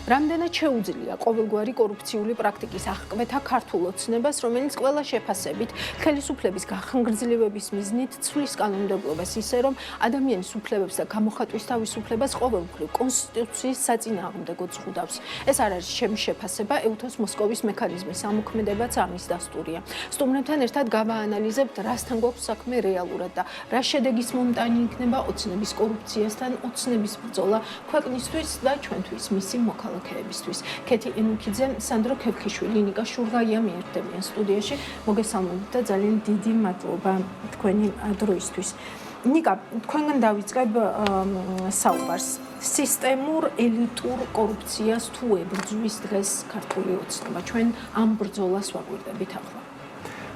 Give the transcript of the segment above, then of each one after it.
რამდენად შეუძლია ყოველგვარი კორუფციული პრაქტიკის აღკვეთა ქართულ ოცნებას, რომელიც ყველა შეფასებით ხელისუფლების გახანგრძლივების მიზნით ცვლის კანონმდებლობას ისე, რომ ადამიანის უფლებებს და გამოხატვის თავისუფლებას ყოველგვარ კონსტიტუციის საწინააღმდეგოდ ზღუდავს. ეს არ არის ჩემი შეფასება, EUTOS მოსკოვის მექანიზმის ამოქმედებაც ამის დასტურია. სტუმრებთან ერთად გავაანალიზებთ, რასთან გვაქვს საქმე რეალურად და რა შედეგის მომტანი იქნება ოცნების კორუფციასთან, ოცნების ბრძოლა ქვეყნისთვის და ჩვენთვის მისი მოქალაქეებისთვის. ქეთი ენუქიძე, სანდრო ქეფქიშვილი, ნიკა შურღაია მიერთებიან სტუდიაში. მოგესალმებით და ძალიან დიდი მადლობა თქვენი დროისთვის. ნიკა, თქვენგან დავიწყებ საუბარს. სისტემურ ელიტურ კორუფციას თუ ებრძვის დღეს ქართული ოცნება. ჩვენ ამ ბრძოლას ვაგვირდებით ახლა.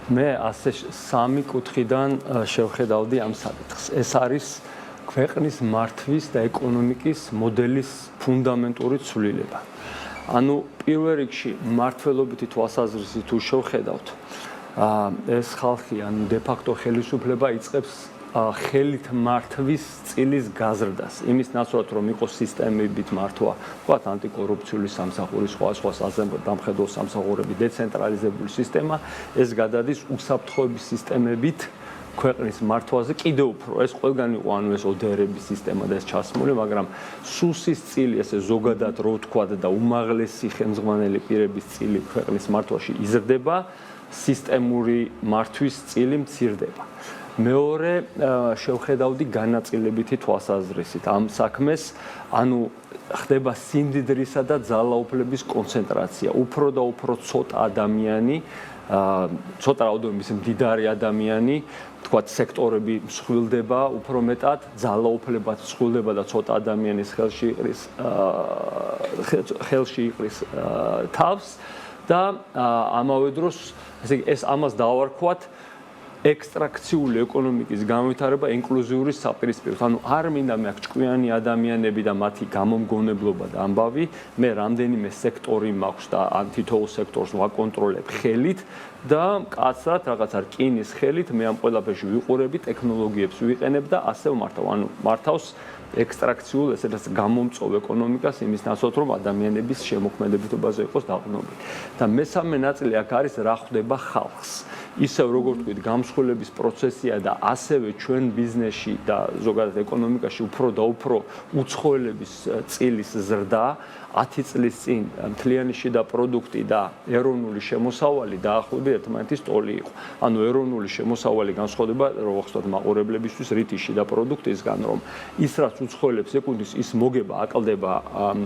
მე ასე სამი კუთხიდან შევხედავდი ამ საკითხს. ეს არის ქვეყნის მართვის და ეკონომიკის მოდელის ფუნდამენტური ცვლილება. ანუ პირველ რიგში მართლობითი თვალსაზრისით თუ შევხედავთ, ეს ხალხი ანუ de facto ხელისუფლება იწყებს ხელით მართვის წილის გაზრდას. იმის ნაცვლად რომ იყოს სისტემებით მართვა, ვთქვათ ანტიკორუფციული სამსახური, სხვა დამხედველ სამსახურები, დეცენტრალიზებული სისტემა, ეს გადადის უსაფრთხოების სისტემებით ქვეყნის მართვაზე კიდევ უფრო. ეს ყველგან იყო ანუ ეს ODR-ების სისტემა და ეს ჩასმული, მაგრამ სუსის წილი, ესე ზოგადად რო ვთქვათ და უმაღლესი ხელმძღვანელი პირების წილი ქვეყნის მართვაში იზრდება, სისტემური მართვის წილი მცირდება. მეორე შევხედავდი განაწილებითი თვალსაზრისით ამ საქმეს, ანუ ხდება სიმდიდრისა და ძალაუფლების კონცენტრაცია. უფრო და უფრო ცოტა ადამიანი, ცოტა რაოდენობის მდიდარი ადამიანი, თქვათ სექტორები მსხვილდება უფრო მეტად, ძალაუფლებაც მსხვილდება და ცოტა ადამიანის ხელში იყრის თავს და ამავე დროს ეს ამას დავარქვათ ექსტრაქციული ეკონომიკის განვითარება ინკლუზიური საპირისპიროდ. ანუ არ მინდა მე აქ ჭკვიანი ადამიანები და მათი გამომგონებლობა და ამბავი, მე რამდენიმე სექტორი მაქვს და თითოეულ სექტორს ვაკონტროლებ ხელით და კაცად რაღაცა რკინის ხელით მე ამ ყველაფერში ვიყურები, ტექნოლოგიებს ვიყენებ და ასე ვმართავ. ანუ მართავს ექსტრაქციულ ესეთაც გამომწვევ ეკონომიკას იმის ნაცვლად რომ ადამიანების შემოქმედებითობაზე იყოს დაყრდნობილი. და მესამე ნაწილი აქ არის რა ხდება ხალხს. ისევ როგორ ვთქვით, გამსხვილების პროცესია და ასევე ჩვენ ბიზნესში და ზოგადად ეკონომიკაში უფრო და უფრო უცხოელების წილის ზრდა 10 წლის წინ მთლიანი შიდა პროდუქტი და ეროვნული შემოსავალი დაახლოებით ერთმანეთის ტოლი იყო. ანუ ეროვნული შემოსავალი განსხვავდება როგორც ვთქვათ მაყურებლებისთვის რითი შიდა პროდუქტისგან, რომ ის რაც უცხოელებს ეკუთვნის, ის მოგება აკლდება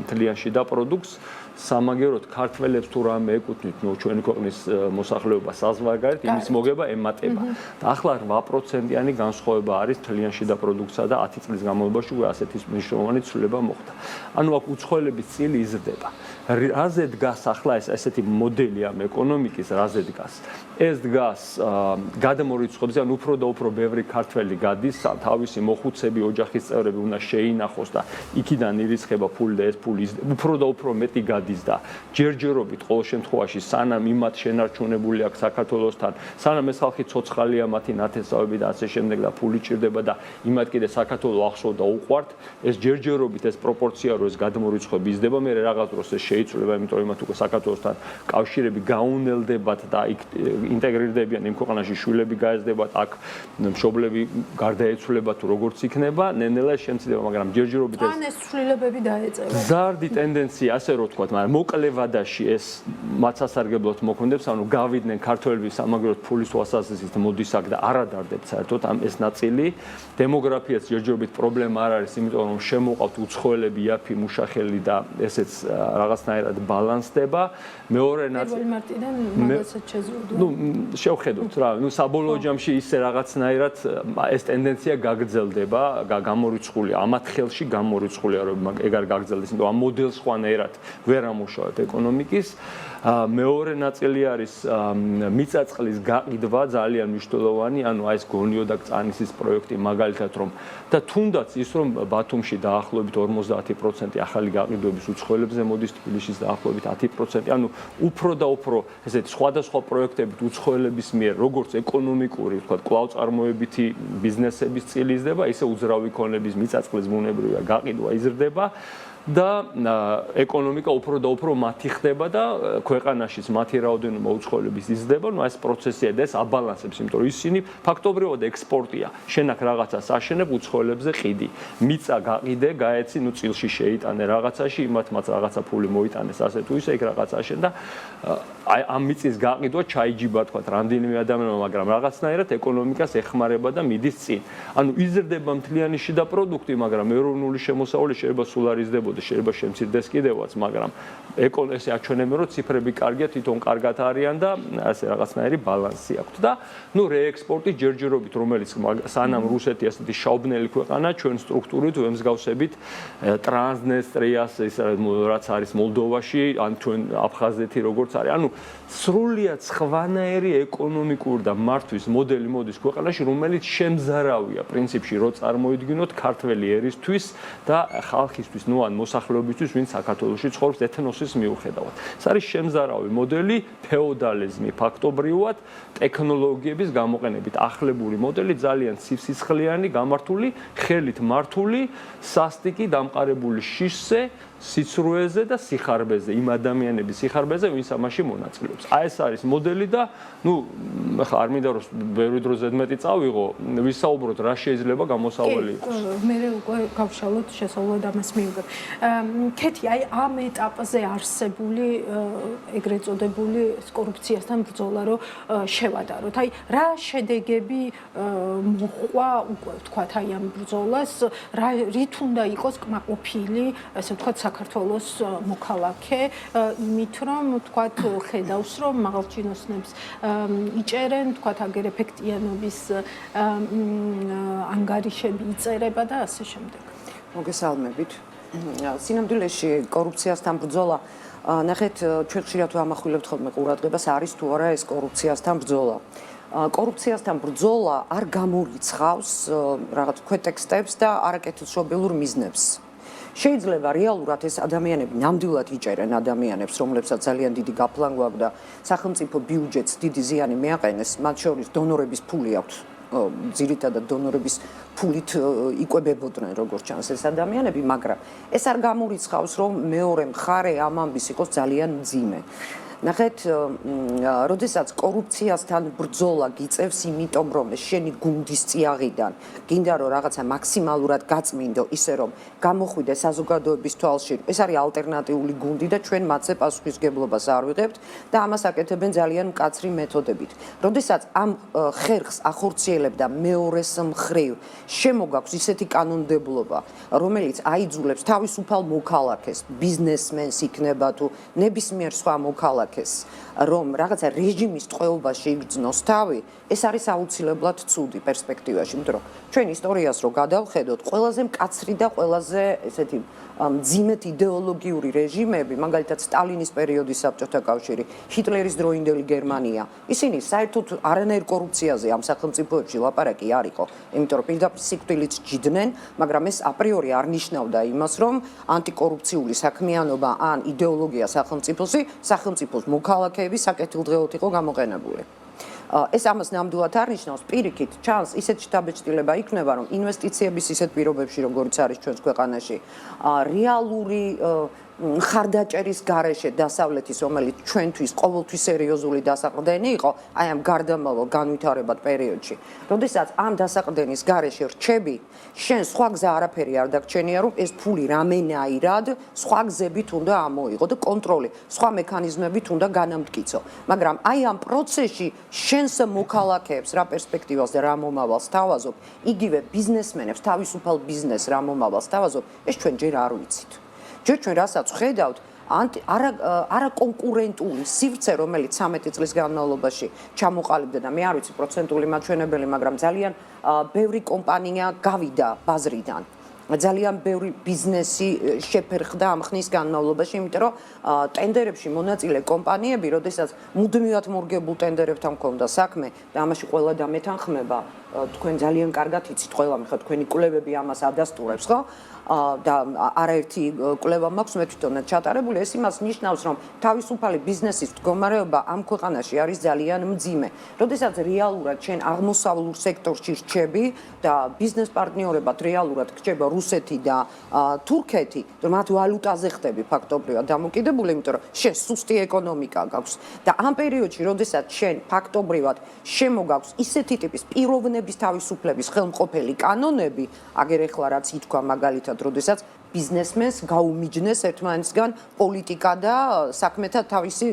მთლიან შიდა პროდუქტს. სამაგეროდ ქართველებს თუ რამე ეკუთვნით, ნუ ჩვენი ქვეყნის მოსახლეობა საზღვარგარეთ, იმის მოგება ემატება. და ახლა 8%-იანი განსხვავება არის მთლიან შიდა პროდუქტსა და 10 წლის განმავლობაში ასეთი მნიშვნელოვანი ცვლილება მოხდა. ანუ აქ უცხოელების წილი იზრდება. რაზე დგას ახლა ესეთი მოდელი ამ ეკონომიკის, რაზე დგას? ეს დგას გადამორიცხვებზე, ანუ უფრო და უფრო ბევრი ქართველი გადის, თავისი მოხუცები, ოჯახის წევრები უნდა შეინახოს და იქიდან ირიცხება ფული და ეს ფული უფრო და უფრო მეტი გადის და ჯერჯერობით ყოველ შემთხვევაში სანამ იმათ შენარჩუნებული აქვს საქართველოსთან, სანამ ეს ხალხი ცოცხალია, მათი ნათესავები და ასე შემდეგ და ფული ჭირდება და იმათ კიდე საქართველოს ახსოვ და უყვართ, ეს ჯერჯერობით ეს პროპორცია რო ეს გადმორიცხვები იზრდება, მე რაღაც დროს ეს შეიცვლება, იმიტომ რომ იმათ უკვე საქართველოსთან კავშირები გაუნელდებათ და იქ ინტეგრირდებიან იმ ქვეყანაში, შვილები გაეზრდებათ, აქ მშობლები გარდაეცვლება თუ როგორც იქნება, ნელ-ნელა შემცირდება, მაგრამ ჯერჯერობით ეს ცვლილებები დაეწევა. ზარდი ტენდენცია, ასე რო ვთქვათ, მაგრამ მოკლევადაში ეს მათ სასარგებლოდ მოქმედებს, ანუ გავიდნენ ქართველები სამაგეროდ ფულის თვალსაზრისით მოდის აქ და არ ადარდებთ საერთოდ ამ ეს ნაწილი. დემოგრაფიაც ჯერჯერობით პრობლემა არ არის, იმიტომ რომ შემოყავთ უცხოელები, იაფი, მუშახელი და ესეც რაღაცნაირად ბალანსდება. მეორე ნაწილი პირველი მარტიდან მაგასაც შეზღუდვა. ნუ შევხედოთ რა, ნუ საბოლოო ჯამში ისე რაღაცნაირად ეს ტენდენცია გაგრძელდება, გამორიცხული, ამათ ხელში გამორიცხულია, რომ ეგ არ გაგრძელდეს, იმიტომ ამ მოდელს ხვანაირად ვერ ამუშავებ ეკონომიკის. მეორე ნაწილი არის მიწაწყლის გაყიდვა ძალიან მნიშვნელოვანი, ანუ აი ეს გონიო და კწანისის პროექტი მაგალითად რომ და თუნდაც ის რომ ბათუმში დაახლოებით 50% ახალი გაყიდვების უცხოელებზე მოდის, თბილისში დაახლოებით 10%, ანუ უფრო და უფრო ესეთი სხვადასხვა პროექტებით უცხოელების მიერ როგორც ეკონომიკური, ვთქვათ, კვლავწარმოებითი ბიზნესების წილი იზრდება, ისე უძრავი ქონების მიწაწყლის ბუნებრივია გაყიდვა იზრდება. და ეკონომიკა უფრო და უფრო მათი ხდება და ქვეყანაშიც მათი რაოდენობა უცხოელების იზრდება. ნუ ეს პროცესია და ეს აბალანსებს, იმიტომ რომ ისინი ფაქტობრივად ექსპორტია. შენ აქ რაღაცას აშენებ, უცხოელებზე ყიდი. მიწა გაყიდე, გაეცი, ნუ წილში შეიტანე რაღაცაში, იმათმაც რაღაცა ფული მოიტანეს, ასე თუ ისე იქ რაღაც აშენ და აი ამ მიწის გაყიდვა ჩაიჯიბა თქვა რამდენიმე ადამიანმა, მაგრამ რაღაცნაირად ეკონომიკას ეხმარება და მიდის წინ. ანუ იზრდება მთლიანი შიდა პროდუქტი, მაგრამ ეროვნული შემოსავალი შეიძლება სულ არ იზრდებოდეს, შეიძლება შემცირდეს კიდევაც, მაგრამ ესე აჩვენებენ, რომ ციფრები კარგია, თვითონ კარგად არიან და ასე რაღაცნაირი ბალანსი აქვს და ნუ რეექსპორტი ჯერჯერობით, რომელიც სანამ რუსეთი ასეთი შაუბნელი ქვეყანა, ჩვენ სტრუქტურით ვემსგავსებით ტრანსნესტრიას, რაც არის მოლდოვაში, ან ჩვენ აფხაზეთი როგორც არის. ანუ სრულიად სხვანაირი ეკონომიკური და მართვის მოდელი მოდის ქვეყანაში, რომელიც შემზარავია პრინციპში, რო წარმოიდგინოთ ქართველი ერისთვის და ხალხისთვის, ნუ ან მოსახლეობისთვის, ვინც საქართველოში ცხოვრობს ეთნოსის მიუხედავად. ეს არის შემზარავი მოდელი, ფეოდალიზმი ფაქტობრივად, ტექნოლოგიების გამოყენებით ახლებული მოდელი, ძალიან სისხლიანი, გამართული, ხელით მართული, სასტიკი, დამყარებული შიშზე, სიცრუეზე და სიხარბეზე, იმ ადამიანების სიხარბეზე, ვინც ამაში მონაწილეობს. აი ეს არის მოდელი და ნუ ხა არ მინდა რომ ბევრი დრო ზედმეტი წავიღო, ვისაუბროთ რა შეიძლება გამოსავალი იყოს. მე უკვე გავშალოთ შესაძლოა ამას მივიღებ. ქეთი, აი ამ ეტაპზე არსებული ეგრეთ წოდებული კორუფციასთან ბრძოლა რო შევადაროთ. აი რა შედეგები მოყვა უკვე ვთქვათ აი ამ ბრძოლას, რით უნდა იყოს კმაყოფილი, ესე ვთქვათ საქართველოს მოქალაქე, იმით რომ ვთქვათ ხედავს რომ მაღალჩინოსნებს იჭერენ, ვთქვათ აგერ ეფექტიანობის ანგარიშები იწერება და ასე შემდეგ. მოგესალმებით. სინამდვილეში კორუფციასთან ბრძოლა, ნახეთ, ჩვენ ხშირად ვამახვილებთ ხოლმე ყურადღებას, არის თუ არა ეს კორუფციასთან ბრძოლა. კორუფციასთან ბრძოლა არ გამორიცხავს რაღაც ქვეტექსტებს და არაკეთილშობილურ მიზნებს. შეიძლება რეალურად ეს ადამიანები ნამდვილად იჭერენ ადამიანებს, რომლებსაც ძალიან დიდი გაფლან გვაქვს და სახელმწიფო ბიუჯეტს დიდი ზიანი მიაყენეს, მათ შორის დონორების ფული აქვს. ძირითადად დონორების ფულით იკვებებოდნენ როგორც ჩანს ეს ადამიანები, მაგრამ ეს არ გამორიცხავს, რომ მეორე მხარე ამ ამბის იყოს ძალიან მძიმე. ნახეთ, როდესაც კორუფციასთან ბრძოლა გიწევს, იმიტომ რომ შენი გუნდის წიაღიდან გინდა რომ რაღაცა მაქსიმალურად გაწმინდო, ისე რომ გამოხვიდე საზოგადოების თვალში, ეს არის ალტერნატიული გუნდი და ჩვენ მათზე პასუხისგებლობას არ ვიღებთ და ამას აკეთებენ ძალიან მკაცრი მეთოდებით. როდესაც ამ ხერხს ახორციელებდა მეორეს მხრივ, შემოგაქვს ისეთი კანონმდებლობა, რომელიც აიძულებს თავისუფალ მოქალაქეს, ბიზნესმენს იქნება თუ ნებისმიერ სხვა მოქალაქეს რომ რაღაცა რეჟიმის ტყვეობაში იგრძნოს თავი, ეს არის აუცილებლად ცუდი პერსპექტივაში, იმიტომ რომ ჩვენ ისტორიას რო გადავხედოთ, ყველაზე მკაცრი და ყველაზე ესეთი მძიმედ იდეოლოგიური რეჟიმები, მაგალითად სტალინის პერიოდის საბჭოთა კავშირი, ჰიტლერის დროინდელი გერმანია, ისინი საერთოდ არანაირ კორუფციაზე ამ სახელმწიფოებში ლაპარაკი არ იყო, იმიტომ რომ პირდაპირ სიკვდილით ჯიდნენ, მაგრამ ეს აპრიორი არ ნიშნავდა იმას, რომ ანტიკორუფციული საქმიანობა ან იდეოლოგია სახელმწიფოს მოქალაქეები საკეთილდღეოდ იყო გამოყენებული. ეს ამას ნამდვილად არ ნიშნავს, პირიქით ჩანს ისეთ შთაბეჭდილება იქნება, რომ ინვესტიციების ისეთ პირობებში, როგორც არის ჩვენს ქვეყანაში, რეალური ხარდაჭერის გარეშე დასავლეთის, რომელიც ჩვენთვის ყოველთვის სერიოზული დასაყრდენი იყო, აი ამ გარდამავალ განვითარებად პერიოდში. როდესაც ამ დასაყრდენის გარეშე რჩები, შენ სხვა გზა არაფერი არ დაგჩენია, რომ ეს ფული რამენაირად სხვა გზებით უნდა ამოიღო და კონტროლი, სხვა მექანიზმებით უნდა განამტკიცო. მაგრამ აი ამ პროცესში შენს მოქალაქეებს რა პერსპექტივას და რა მომავალს თავაზობ, იგივე ბიზნესმენებს, თავისუფალ ბიზნესს რა მომავალს თავაზობ, ეს ჩვენ ჯერ არ ვიცით. ჯერ ჩვენ რასაც ხედავთ, არაკონკურენტული სივრცე, რომელიც 13 წლის განმავლობაში ჩამოყალიბდა და მე არ ვიცი პროცენტული მაჩვენებელი, მაგრამ ძალიან ბევრი კომპანია გავიდა ბაზრიდან. ძალიან ბევრი ბიზნესი შეფერხდა ამ ხნის განმავლობაში, იმიტომ რომ ტენდერებში მონაწილე კომპანიები, როდესაც მუდმივად მორგებულ ტენდერებთან მქონდა საქმე და ამაში ყველა დამეთანხმება, თქვენ ძალიან კარგად იცით ყველა, ხა თქვენი კვლევები ამას ადასტურებს, ხო? და არაერთი კვლევა მაქვს მე თვითონაც ჩატარებული, ეს იმას ნიშნავს, რომ თავისუფალი ბიზნესის მდგომარეობა ამ ქვეყანაში არის ძალიან მძიმე. როდესაც რეალურად შენ აღმოსავლურ სექტორში რჩები და ბიზნეს პარტნიორებად რეალურად რჩება რუსეთი და თურქეთი, რომ მათ ვალუტაზე ხდები ფაქტობრივად დამოკიდებული, იმიტომ რომ შენ სუსტი ეკონომიკა გაქვს და ამ პერიოდში, როდესაც შენ ფაქტობრივად შემოგაქვს ისეთი ტიპის პიროვნების თავისუფლების ხელმყოფელი კანონები, აგერ ეხლა რაც ითქვა მაგალითად, როდესაც ბიზნესმენს გაუმიჯნეს ერთმანეთსგან პოლიტიკა და საქმეთა თავისი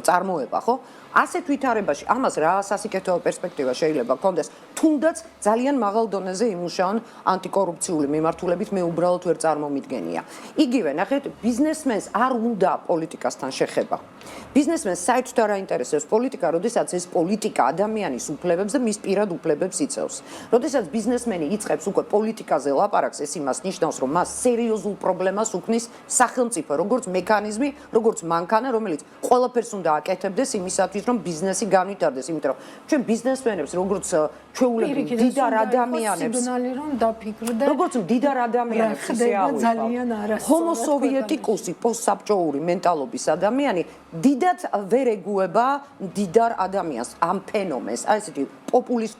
წარმოება, ხო? ასეთ ვითარებაში ამას რა სასიკეთო პერსპექტივა შეიძლება გქონდეს, თუნდაც ძალიან მაღალ დონეზე იმუშაონ ანტიკორუფციული მიმართულებით, მე უბრალოდ ვერ წარმომიდგენია. იგივე, ნახეთ, ბიზნესმენს არ უნდა პოლიტიკასთან შეხება. ბიზნესმენს საერთოდ არ აინტერესებს პოლიტიკა, როდესაც ეს პოლიტიკა ადამიანის უფლებებს და მის პირად უფლებებს იწევს. როდესაც ბიზნესმენი იწყებს უკვე პოლიტიკაზე ლაპარაკს, ეს იმას ნიშნავს, რომ მას სერიოზულ პრობლემას უქმნის სახელმწიფო, როგორც მექანიზმი, როგორც მანქანა, რომელიც ყველაფერს უნდა აკეთებდეს იმისათვის, რომ ბიზნესი განვითარდეს, იმიტომ რომ ჩვენ ბიზნესმენებს, როგორც ჩვეულები მდიდარ ადამიანებს, როგორც მდიდარ ადამიანებს ისე ავიღავთ. ჰომო სოვიეტიკუსი, პოსტსაბჭოური მენტალობის ადამიანი დიდად ვერ ეგუება მდიდარ ადამიანს, ამ ფენომენს, აი ესეთი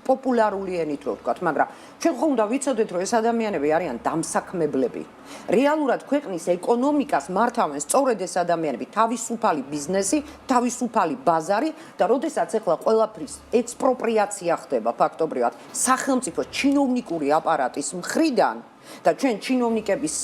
პოპულარული ენით რო ვთქვათ, მაგრამ ჩვენ ხო უნდა ვიცოდეთ, რომ ეს ადამიანები არიან დამსაქმებლები. რეალურად ქვეყნის ეკონომიკას მართავენ სწორედ ეს ადამიანები, თავისუფალი ბიზნესი, თავისუფალი ბაზარი და როდესაც ახლა ყველაფრის ექსპროპრიაცია ხდება ფაქტობრივად სახელმწიფოს ჩინოვნიკური აპარატის მხრიდან და ჩვენ ჩინოვნიკების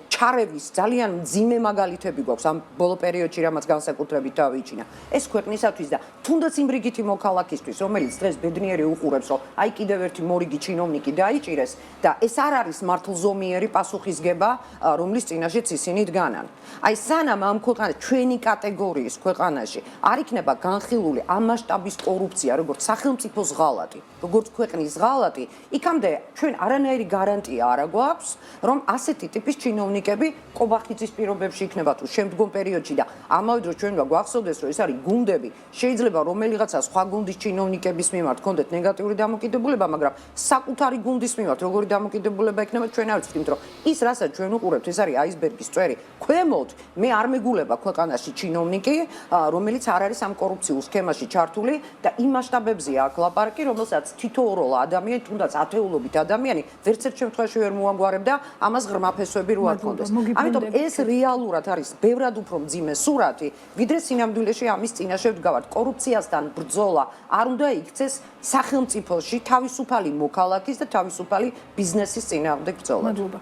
ჩარევის ძალიან მძიმე მაგალითები გვაქვს ამ ბოლო პერიოდში, რამაც განსაკუთრებით დავიჭინა. ეს ქვეყნისათვის და თუნდაც იმ რიგითი მოქალაქისთვის, რომელიც დღეს ბედნიერი უყურებს, რომ აი კიდევ ერთი მორიგი ჩინოვნიკი დაიჭირეს და ეს არ არის მართლზომიერი პასუხისგება, რომლის წინაშეც ისინი დგანან. აი სანამ ამ ქვეყანაში, ჩვენი კატეგორიის ქვეყანაში არ იქნება განხილული ამ მასშტაბის კორუფცია, როგორც სახელმწიფოს ღალატი, როგორც ქვეყნის ღალატი, იქამდე ჩვენ არანაირი გარანტია არა გვაქვს, რომ ასეთი ტიპის ჩინოვნიკები ყობახიძის პირობებში იქნება თუ შემდგომ პერიოდში და ამავე დროს ჩვენ გვახსოვდეს, რომ ეს არის გუნდები, შეიძლება რომელიღაცა სხვა გუნდის ჩინოვნიკების მიმართ კონდეთ ნეგატიური დამოკიდებულება, მაგრამ საკუთარი გუნდის მიმართ როგორი დამოკიდებულება იქნება ჩვენ არ ვიცით, იმიტომ რომ ის რასაც ჩვენ უყურებთ, ეს არის აისბერგის წვერი. ქვემოთ მე არ მეგულება ქვეყანაში ჩინოვნიკი, რომელიც არ არის ამ კორუფციულ სქემაში ჩართული და იმ მასშტაბებზეა აქ ლაპარაკი, რომელსაც თითოეულ ადამიანი, თუნდაც ათეულობით ადამიანი ვერც ერთ შემთხვევაში ვერ მოაგვარებდა ამას ღრმა ფესვები რო არ ქონდეს. ამიტომ ეს რეალურად არის ბევრად უფრო მძიმე სურათი, ვიდრე სინამდვილეში ამის წინაშე ვდგავართ. კორუფციასთან ბრძოლა არ უნდა იქცეს სახელმწიფოში თავისუფალი მოქალაქის და თავისუფალი ბიზნესის წინააღმდეგ ბრძოლა. მადლობა.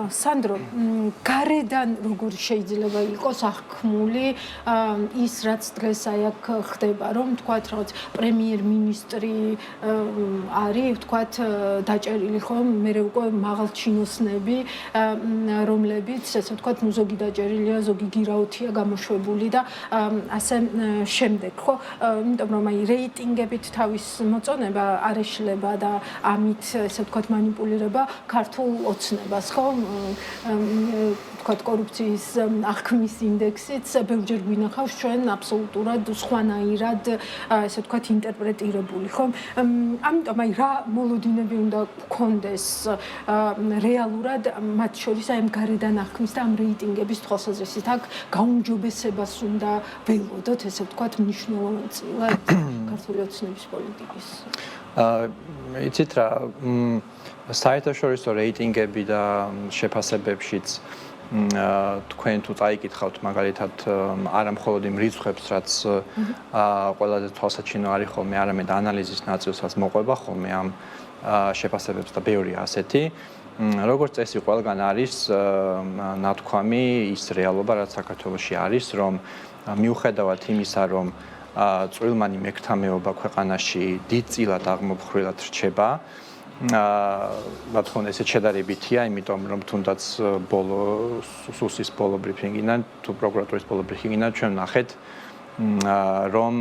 სანდრო, გარედან როგორ შეიძლება იყოს აღქმული ის, რაც დღეს აი აქ ხდება, რომ თქვათ რაღაც პრემიერ-მინისტრი არის, თქვათ დაჭერილი ხომ, მე უკვე მაღალ ჩინოსნები, რომლებიც ესე ვთქვათ, ნუ ზოგი დაჭერილია, ზოგი გირაოთია გამოშვებული და ასე შემდეგ, ხო? იმიტომ რომ აი რეიტინგებით თავის მოწონება არ ეშლება და ამით ესე ვთქვათ манипуლირება ქართულ ოცნებას, ხო? ვთქვათ კორუფციის აღქმის ინდექსიც ბევრჯერ გვინახავს ჩვენ აბსოლუტურად სხვანაირად ესე ვთქვათ ინტერპრეტირებული, ხო? ამიტომ აი რა მოლოდინები უნდა გქონდეს რეალურად მათ შორის აი ამ გარედან აღქმის და ამ რეიტინგების თვალსაზრისით აქ გაუმჯობესებას უნდა ველოდოთ, ესე ვთქვათ, მნიშვნელოვნად ქართული ოცნების პოლიტიკის. იცით რა, საერთაშორისო რეიტინგები და შეფასებებშიც თქვენ თუ წაიკითხავთ მაგალითად არა მხოლოდ იმ რიცხვებს, რაც ყველაზე თვალსაჩინო არის ხოლმე, არამედ ანალიზის ნაწილსაც მოყვება ხოლმე ამ შეფასებებს და ბევრია ასეთი. როგორც წესი, ყველგან არის ნათქვამი ის რეალობა, რაც საქართველოში არის, რომ მიუხედავად იმისა, რომ წვრილმანი მექთამეობა ქვეყანაში დიდწილად აღმოფხვრილად რჩება, რა თქმა უნდა, ესეც შედარებითია, იმიტომ რომ თუნდაც სუსის ბოლო ბრიფინგიდან თუ პროკურატურის ბოლო ბრიფინგიდან ჩვენ ნახეთ, რომ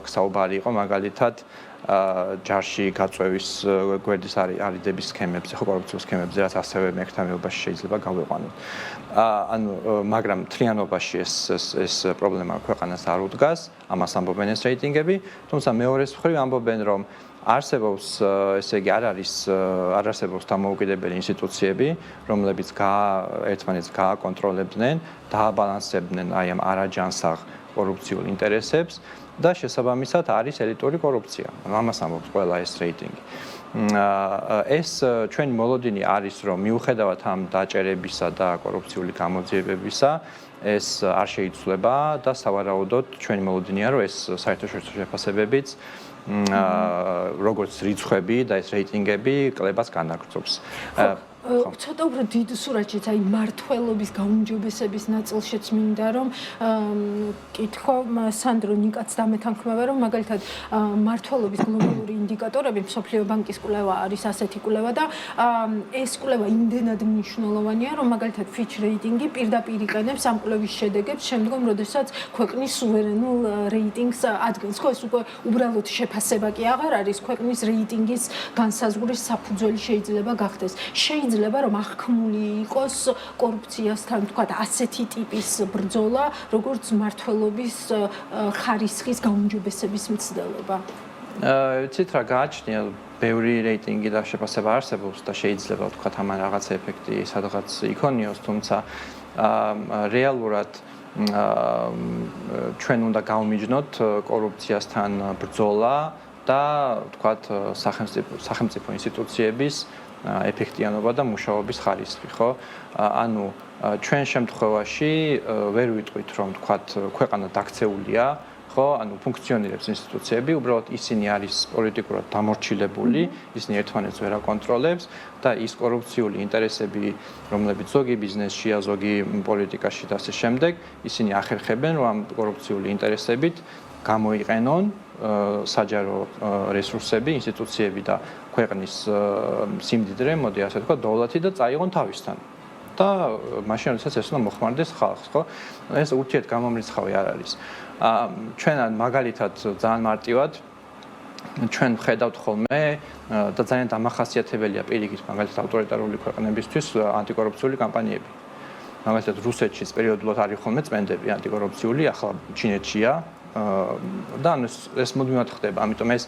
აქ საუბარი იყო მაგალითად ჯარში გაწვევის გვერდის არიდების სქემებზე, ხო, კორუფციულ სქემებზე, რაც ასევე მექთამეობაში შეიძლება გავიყვანოთ. ანუ მაგრამ მთლიანობაში ეს პრობლემა ქვეყანას არ უდგას, ამას ამბობენ ეს რეიტინგები, თუმცა მეორეს მხრივ ამბობენ, რომ არსებობს ესე იგი არ არსებობს დამოუკიდებელი ინსტიტუციები, რომლებიც ერთმანეთს გააკონტროლებდნენ, დააბალანსებდნენ აი ამ არაჯანსაღ კორუფციულ ინტერესებს და შესაბამისად არის ელიტური კორუფცია. ამას ამბობს ყველა ეს რეიტინგი. ეს ჩვენი მოლოდინი არის, რომ მიუხედავად ამ დაჭერებისა და კორუფციული გამოძიებებისა, ეს არ შეიცვლება და სავარაუდოდ ჩვენი მოლოდინია, რომ ეს საერთაშორისო შეფასებებიც როგორც რიცხვები და ეს რეიტინგები კლებას განაგრძობს. ცოტა უფრო დიდ სურათშიც აი მართლობის გაუმჯობესების ნაწილშიც მინდა რომ კითხო სანდრო ნიკაც დამეთანხმება რომ მაგალითად მართლობის გლობალური ინდიკატორები მსოფლიო ბანკის კვლევა არის ასეთი კვლევა და ეს კვლევა იმდენად მნიშვნელოვანია რომ მაგალითად Fitch რეიტინგი პირდაპირ იყენებს ამ კვლევის შედეგებს შემდგომ როდესაც ქვეყნის სუვერენულ რეიტინგს ადგენს ხო ეს უკვე უბრალოდ შეფასება კი აღარ არის ქვეყნის რეიტინგის განსაზღვრის საფუძველი შეიძლება გახდეს შეიძლება რომ აღქმული იყოს კორუფციასთან თქვათ ასეთი ტიპის ბრძოლა როგორც მართლობის ხარისხის გაუმჯობესების მცდელობა. Ვიცით რა გააჩნია ბევრი რეიტინგი და შეფასება არსებობს და შეიძლება ვთქვათ ამან რაღაც ეფექტი სადღაც იქონიოს, თუმცა რეალურად ჩვენ უნდა გავმიჯნოთ კორუფციასთან ბრძოლა და ვთქვათ სახელმწიფო ინსტიტუციების ეფექტიანობა და მუშაობის ხარისხი, ხო? ანუ ჩვენ შემთხვევაში ვერ ვიტყვით, რომ ვთქვათ ქვეყანა დაქცეულია, ხო? ანუ ფუნქციონირებს ინსტიტუციები, უბრალოდ ისინი არის პოლიტიკურად დამორჩილებული, ისინი ერთმანეთს ვერ აკონტროლებს და ის კორუფციული ინტერესები, რომლებიც ზოგი ბიზნესშია, ზოგი პოლიტიკაში და ასე შემდეგ, ისინი ახერხებენ, რომ ამ კორუფციული ინტერესებით გამოიყენონ საჯარო რესურსები, ინსტიტუციები და ქვეყნის სიმდიდრე, მოდი ასე ვთქვა, დოლათი და წაიღონ თავისთან. და მაშინ როდესაც ეს უნდა მოხმარდეს ხალხს, ხო? ეს ურთიერთგამომრიცხავი არ არის. ჩვენ მაგალითად ძალიან მარტივად ჩვენ ხედავთ ხოლმე და ძალიან დამახასიათებელია პირიქით მაგალითად ავტორიტარული ქვეყნებისთვის ანტიკორუფციული კამპანიები. მაგალითად რუსეთშიც პერიოდულად არის ხოლმე წმენდები ანტიკორუფციული, ახლა ჩინეთშია და ეს მუდმივად ხდება, ამიტომ ეს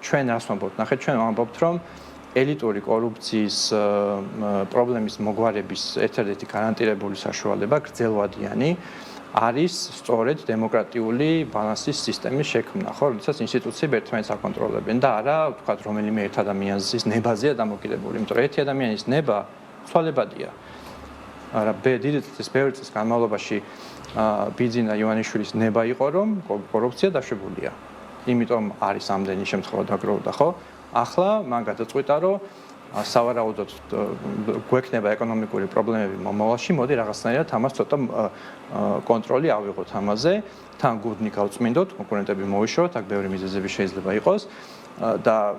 ჩვენ რას ვამბობთ? ნახეთ, ჩვენ ვამბობთ, რომ ელიტური კორუფციის პრობლემის მოგვარების ერთ-ერთი გარანტირებული საშუალება გრძელვადიანი არის სწორედ დემოკრატიული ბალანსის სისტემის შექმნა, ხო, როდესაც ინსტიტუციები ერთმანეთს აკონტროლებენ და არა, ვთქვათ, რომელიმე ერთ ადამიანის ნებაზეა დამოკიდებული, იმიტომ რომ ერთი ადამიანის ნება ცვალებადია. არა, დიდი წლის, ბევრი წლის განმავლობაში ბიძინა ივანიშვილის ნება იყო, რომ კორუფცია დაშვებულია. იმიტომ არის ამდენი შემთხვევა დაგროვდა, ხო? ახლა მან გადაწყვიტა, რომ სავარაუდოდ გვექნება ეკონომიკური პრობლემები მომავალში, მოდი რაღაცნაირად ამას ცოტა კონტროლი ავიღოთ ამაზე, თან გუნდნი გავწმინდოთ, კონკურენტები მოვიშოროთ, აქ ბევრი მიზეზები შეიძლება იყოს და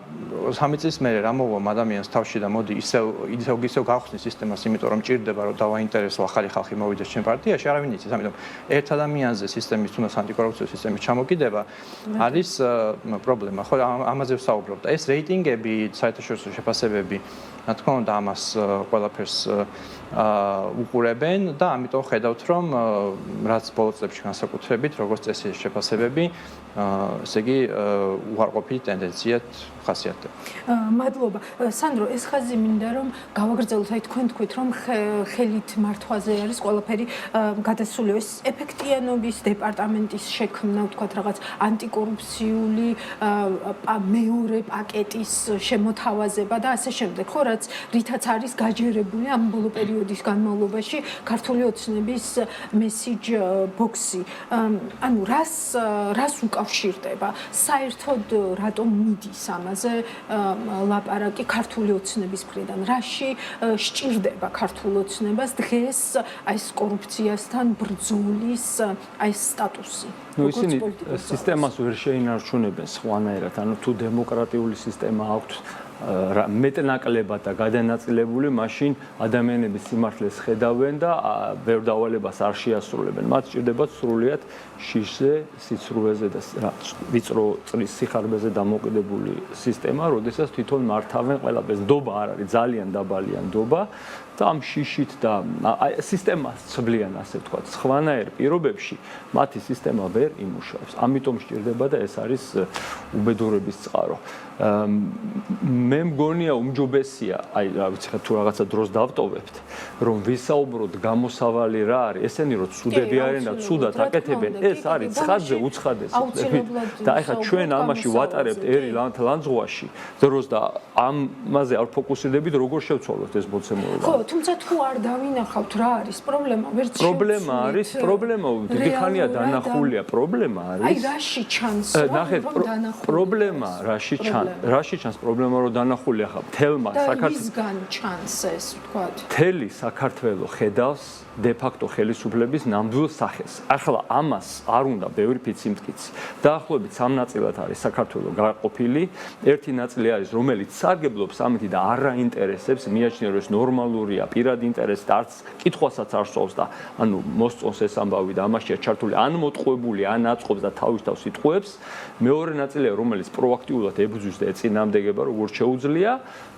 3 წლის მერე რა მოვა ადამიანს თავში და მოდი ისევ გავხსნის სისტემას, იმიტომ რომ ჭირდება რომ დავაინტერესო ახალი ხალხი მოვიდეს ჩემ პარტიაში, არავინ იცის, ამიტომ ერთ ადამიანზე სისტემის თუნდაც ანტიკორუფციის სისტემის ჩამოკიდება არის პრობლემა, ხო, ამაზე ვსაუბრობ და ეს რეიტინგები, საერთაშორისო შეფასებები, რა თქმა უნდა, ამას ყველაფერს უყურებენ და ამიტომ ხედავთ, რომ რაც ბოლო წლებში განსაკუთრებით, როგორც წესი შეფასებები, ესე იგი უარყოფითი ტენდენციად ხასიათდება. მადლობა. სანდრო, ეს ხაზი მინდა რომ გავაგრძელოთ, აი თქვენ თქვით, რომ ხელით მართვაზე არის ყველაფერი გადასული. ეს ეფექტიანობის დეპარტამენტის შექმნა, ვთქვათ, რაღაც ანტიკორუფციული მეორე პაკეტის შემოთავაზება და ასე შემდეგ, ხო, რაც რითაც არის გაჯერებული ამ ბოლო პერიოდის განმავლობაში ქართული ოცნების message box-ი. ანუ რას უკავშირდება? საერთოდ რატომ მიდის ამაზე ლაპარაკი ქართული ოცნების მხრიდან? რაში სჭირდება ქართულ ოცნებას დღეს აი ეს კორუფციასთან ბრძოლის აი ეს სტატუსი? ნუ ისინი სისტემას ვერ შეინარჩუნებენ სხვანაირად, ანუ თუ დემოკრატიული სისტემა აქვთ მეტნაკლებად და გადანაწილებული, მაშინ ადამიანები სიმართლეს ხედავენ და ბევრ დავალებას არ შეასრულებენ. მათ სჭირდებათ სრულიად შიშზე, სიცრუეზე და ვიწრო წრის სიხარბეზე დამოკიდებული სისტემა, როდესაც თვითონ მართავენ ყველაფერს. ნდობა არ არის, ძალიან დაბალია ნდობა და ამ შიშით და სისტემას ცვლიან, ასე ვთქვათ, სხვანაირ პირობებში მათი სისტემა ვერ იმუშავებს. ამიტომ სჭირდება და ეს არის უბედურების წყარო. მე მგონია უმჯობესია, რა ვიცი ხა თუ რაღაცა დროს დავტოვებთ, რომ ვისაუბროთ გამოსავალი რა არის, ესენი რომ ცუდები არიან და ცუდად აკეთებენ, ეს არის ცხადზე უცხადესი. და ეხლა ჩვენ ამაში ვატარებთ ერი ლანძღვაში დროს და ამაზე არ ფოკუსირდებით, როგორ შევცვალოთ ეს მოცემულობა. ხო, თუმცა თუ არ დავინახავთ რა არის პრობლემა, ვერ შევცვლით. პრობლემა არის, პრობლემა დიდი ხანია დანახულია, პრობლემა არის. აი რაში ჩანს, ნახეთ, პრობლემა რაში ჩანს? რაში ჩანს პრობლემა რომ დანახულია ხა მთელმა საქართველოს ვისგან ჩანს ეს ვთქვათ მთელი საქართველოს ხედავს დე-ფაქტო ხელისუფლების ნამდვილ სახეს. ახლა ამას არ უნდა ბევრი ფიცი მტკიცი. დაახლოებით 3 ნაწილად არის საქართველოს გაყოფილი. ერთი ნაწილი არის რომელიც სარგებლობს ამით და არ აინტერესებს, მიაჩნია რომ ეს ნორმალურია, პირადი ინტერესი და არც კითხვასაც არ სვავს და ანუ მოსწონს ეს ამბავი და ამაშია ჩართული ან მოტყუებული, ან აწყობს და თავის თავს იტყუებს. მეორე ნაწილია რომელიც პროაქტიულად ებრძვის და ეწინააღმდეგება როგორც შეუძლია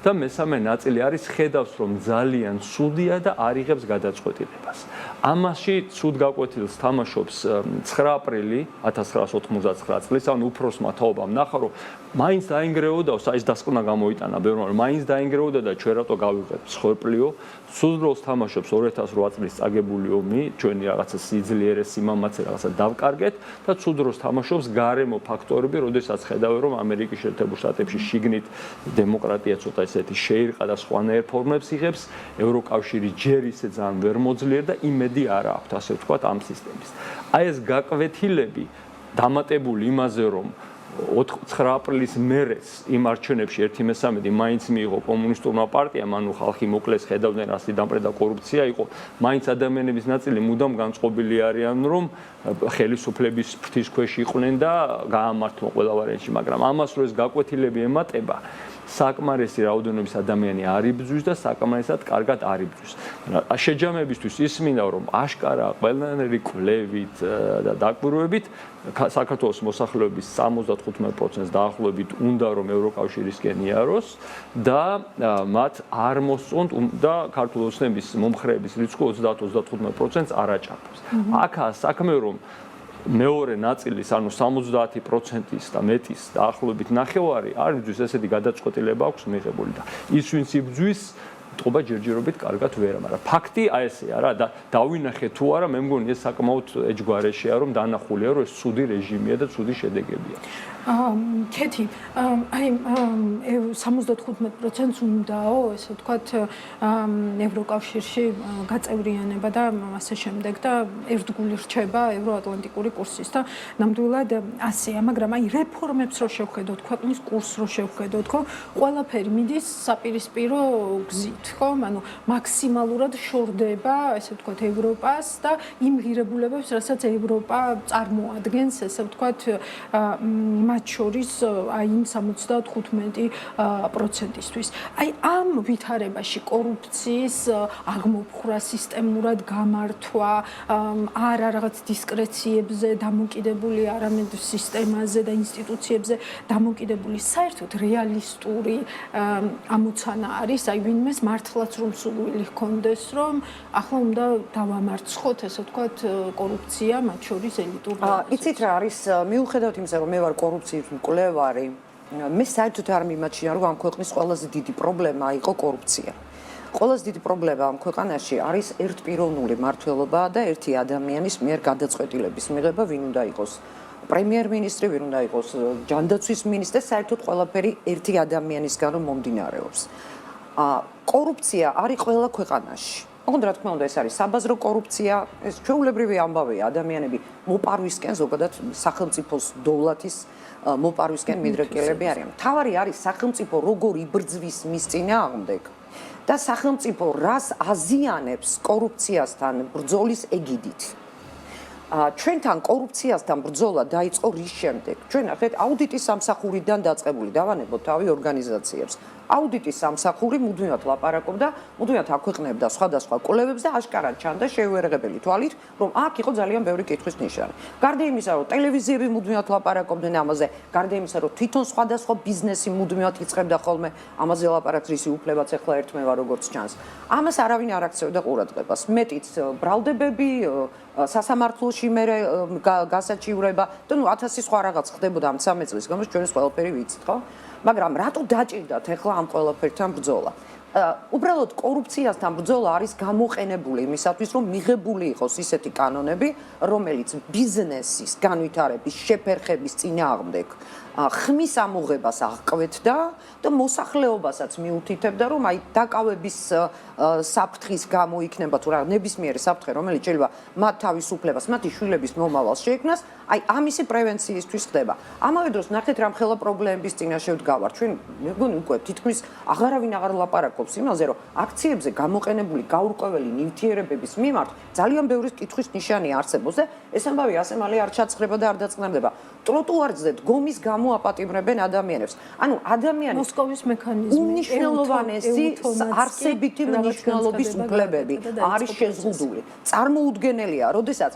და მესამე ნაწილი არის ხედავს რომ ძალიან ცუდია და არ იღებს გადაწყვეტილებას. ამაში ცუდ გაკვეთილს თამაშობს 9 აპრილი 1999 წლის, ანუ უფროსმა თაობამ ნახა რომ მაინც დაინგრეოდა, ეს დასკვნა გამოიტანა ბევრმა, რომ მაინც დაინგრეოდა და ჩვენ რატო გავიღეთ მსხვერპლიო. ცუდ როლს თამაშობს 2008 წლის წაგებული ომი, ჩვენი რაღაცა სიძლიერე, სიმამაცე რაღაცა დავკარგეთ და ცუდ როლს თამაშობს გარემო ფაქტორები, როდესაც ხედავენ რომ ამერიკის შეერთებულ შტატებში შიგნით დემოკრატია ცოტა ესეთი შეირყა და სხვანაირ ფორმებს იღებს, ევროკავშირი ჯერ ისე ძალიან ვერ მოძლიერდა, იმედი არ აქვს, ასე ვთქვათ, ამ სისტემის. აი ეს გაკვეთილები დამატებული იმაზე, რომ 9 აპრილის მერეც იმ არჩევნებში 1/13 მაინც მიიღო კომუნისტურმა პარტიამ, ანუ ხალხი მოკლეს ხედავდნენ რასი დამპრედა კორუფცია იყო, მაინც ადამიანების ნაწილი მუდამ განწყობილი არიან, რომ ხელისუფლების ფრთის ქვეშ იყვნენ და გაამართლონ ყველა ვარიანტში, მაგრამ ამას რო ეს გაკვეთილები ემატება, საკმარისი რაოდენობის ადამიანი არ იბრძვის და საკმარისად კარგად არ იბრძვის. შეჯამებისთვის ის მინდა რომ აშკარა ყველანაირი კვლევით და დაკვირვებით საქართველოს მოსახლეობის 75%-ს დაახლოებით უნდა რომ ევროკავშირისკენ იაროს და მათ არ მოსწონთ და ქართული ოცნების მომხრეების რიცხვი 30-35%-ს არ აჭარბებს. აქაა საქმე რომ მეორე ნაწილის, ანუ 70%-ის და მეტის დაახლოებით ნახევარი არ იბრძვის, ესეთი გადაწყვეტილება აქვს მიღებული და ის ვინც იბრძვის ტყობა ჯერჯერობით კარგად ვერა, მაგრამ ფაქტი აი ესეა რა და დავინახე თუ არა, მე მგონი ეს საკმაოდ ეჯგვარეშია რომ დანახულია რომ ეს ცუდი რეჟიმია და ცუდი შედეგებია. კეთი, აი 75%-ს უნდაო, ესე ვთქვათ, ევროკავშირში გაწევრიანება და ასე შემდეგ და ერთგული რჩება ევროატლანტიკური კურსის და ნამდვილად ასეა, მაგრამ აი რეფორმებს რო შევხედოთ, ქვეყნის კურსს რო შევხედოთ, ხო, ყველაფერი მიდის საპირისპირო გზით, ხო, ანუ მაქსიმალურად შორდება, ესე ვთქვათ, ევროპას და იმ ღირებულებებს, რასაც ევროპა წარმოადგენს, ესე ვთქვათ, მათ შორის აი იმ 75%-ისთვის. აი ამ ვითარებაში კორუფციის აღმოფხვრა, სისტემურად გამართვა, არა რაღაც დისკრეციებზე დამოკიდებული, არამედ სისტემაზე და ინსტიტუციებზე დამოკიდებული საერთოდ რეალისტური ამოცანა არის, აი ვინმეს მართლაც რომ სურვილი ჰქონდეს, რომ ახლა უნდა დავამარცხოთ, ესე ვთქვათ, კორუფცია, მათ შორის ელიტურ. იცით რა არის, მიუხედავად იმისა, რომ მე ვარ კორუფციის მკვლევარი, მე საერთოდ არ მიმაჩნია, რომ ამ ქვეყნის ყველაზე დიდი პრობლემა იყო კორუფცია. ყველაზე დიდი პრობლემა ამ ქვეყანაში არის ერთპიროვნული მმართველობა და ერთი ადამიანის მიერ გადაწყვეტილების მიღება, ვინ უნდა იყოს პრემიერ-მინისტრი, ვინ უნდა იყოს ჯანდაცვის მინისტრი, საერთოდ ყველაფერი ერთი ადამიანისგან მომდინარეობს. კორუფცია არის ყველა ქვეყანაში. ოღონდ რა თქმა უნდა ეს არის საბაზრო კორუფცია, ეს ჩვეულებრივი ამბავია, ადამიანები მოპარვისკენ ზოგადად სახელმწიფოს დოვლათის მოპარვისკენ მიდრეკილები არიან. თავარი არის სახელმწიფო როგორ იბრძვის მის წინააღმდეგ და სახელმწიფო რას აზიანებს კორუფციასთან ბრძოლის ეგიდით. ჩვენთან კორუფციასთან ბრძოლა დაიწყო რის შემდეგ? ჩვენ ახეთ აუდიტის სამსახურიდან დაწყებული დავანებოთ თავი ორგანიზაციებს. აუდიტის სამსახური მუდმივად ლაპარაკობდა, მუდმივად აქვეყნებდა სხვადასხვა კვლევებს და აშკარად ჩანდა შეუერაღებელი თვალით, რომ აქ იყო ძალიან ბევრი კითხვის ნიშანი. გარდა იმისა, რომ ტელევიზიები მუდმივად ლაპარაკობდნენ ამაზე, გარდა იმისა, რომ თვითონ სხვადასხვა ბიზნესი მუდმივად იწყებდა ხოლმე ამაზე ლაპარაკს, რისი უფლებაც ახლა ერთმევა როგორც ჩანს. ამას არავინ არ აქცევდა ყურადღებას. მეტიც ბრალდებები სასამართლოში მე გასაჩივრება და ნუ 1000 სხვა რაღაც ხდებოდა ამ 13 წლის გამოს ჩვენს ყველაფერი ვიცით, ხო? მაგრამ რატო დაჭირდათ ახლა ამ ყველაფერთან ბრძოლა? უბრალოდ კორუფციასთან ბრძოლა არის გამოყენებული იმისათვის, რომ მიღებული იყოს ისეთი კანონები, რომელიც ბიზნესის განვითარების შეფერხების წინააღმდეგ ხმის ამოღებას აღკვეთდა და მოსახლეობასაც მიუთითებდა, რომ აი დაკავების საფრთხის გამო იქნება თუ რა ნებისმიერი საფრთხე, რომელიც შეიძლება მათ თავისუფლებას, მათი შვილების მომავალს შეექმნას, აი ამისი პრევენციისთვის ხდება. ამავე დროს ნახეთ რა მხელა პრობლემების წინაშე ვდგავართ. ჩვენ მეგონი უკვე თითქმის აღარავინ აღარ ლაპარაკობს იმაზე, რომ აქციებზე გამოყენებული გაურკვეველი ნივთიერებების მიმართ ძალიან ბევრი კითხვის ნიშანი არსებობს და ეს ამბავი ასე მალე არ ჩაცხრება და არ დაწყნარდება. ტროტუარზე დგომის გამო აპატიმრებენ ადამიანებს. ანუ ადამიანის მოსკოვის მექანიზმი უმნიშვნელოვანესი არსებითი მნიშვნელობის უფლებები არის შეზღუდული. წარმოუდგენელია, როდესაც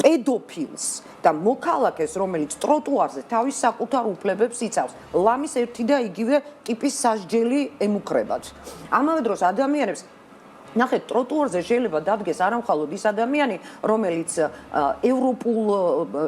პედოფილს და მოქალაქეს, რომელიც ტროტუარზე თავის საკუთარ უფლებებს იცავს, ლამის ერთი და იგივე ტიპის სასჯელი ემუქრებათ. ამავე დროს ადამიანებს ნახეთ, ტროტუარზე შეიძლება დადგეს არამხოლოდ ის ადამიანი, რომელიც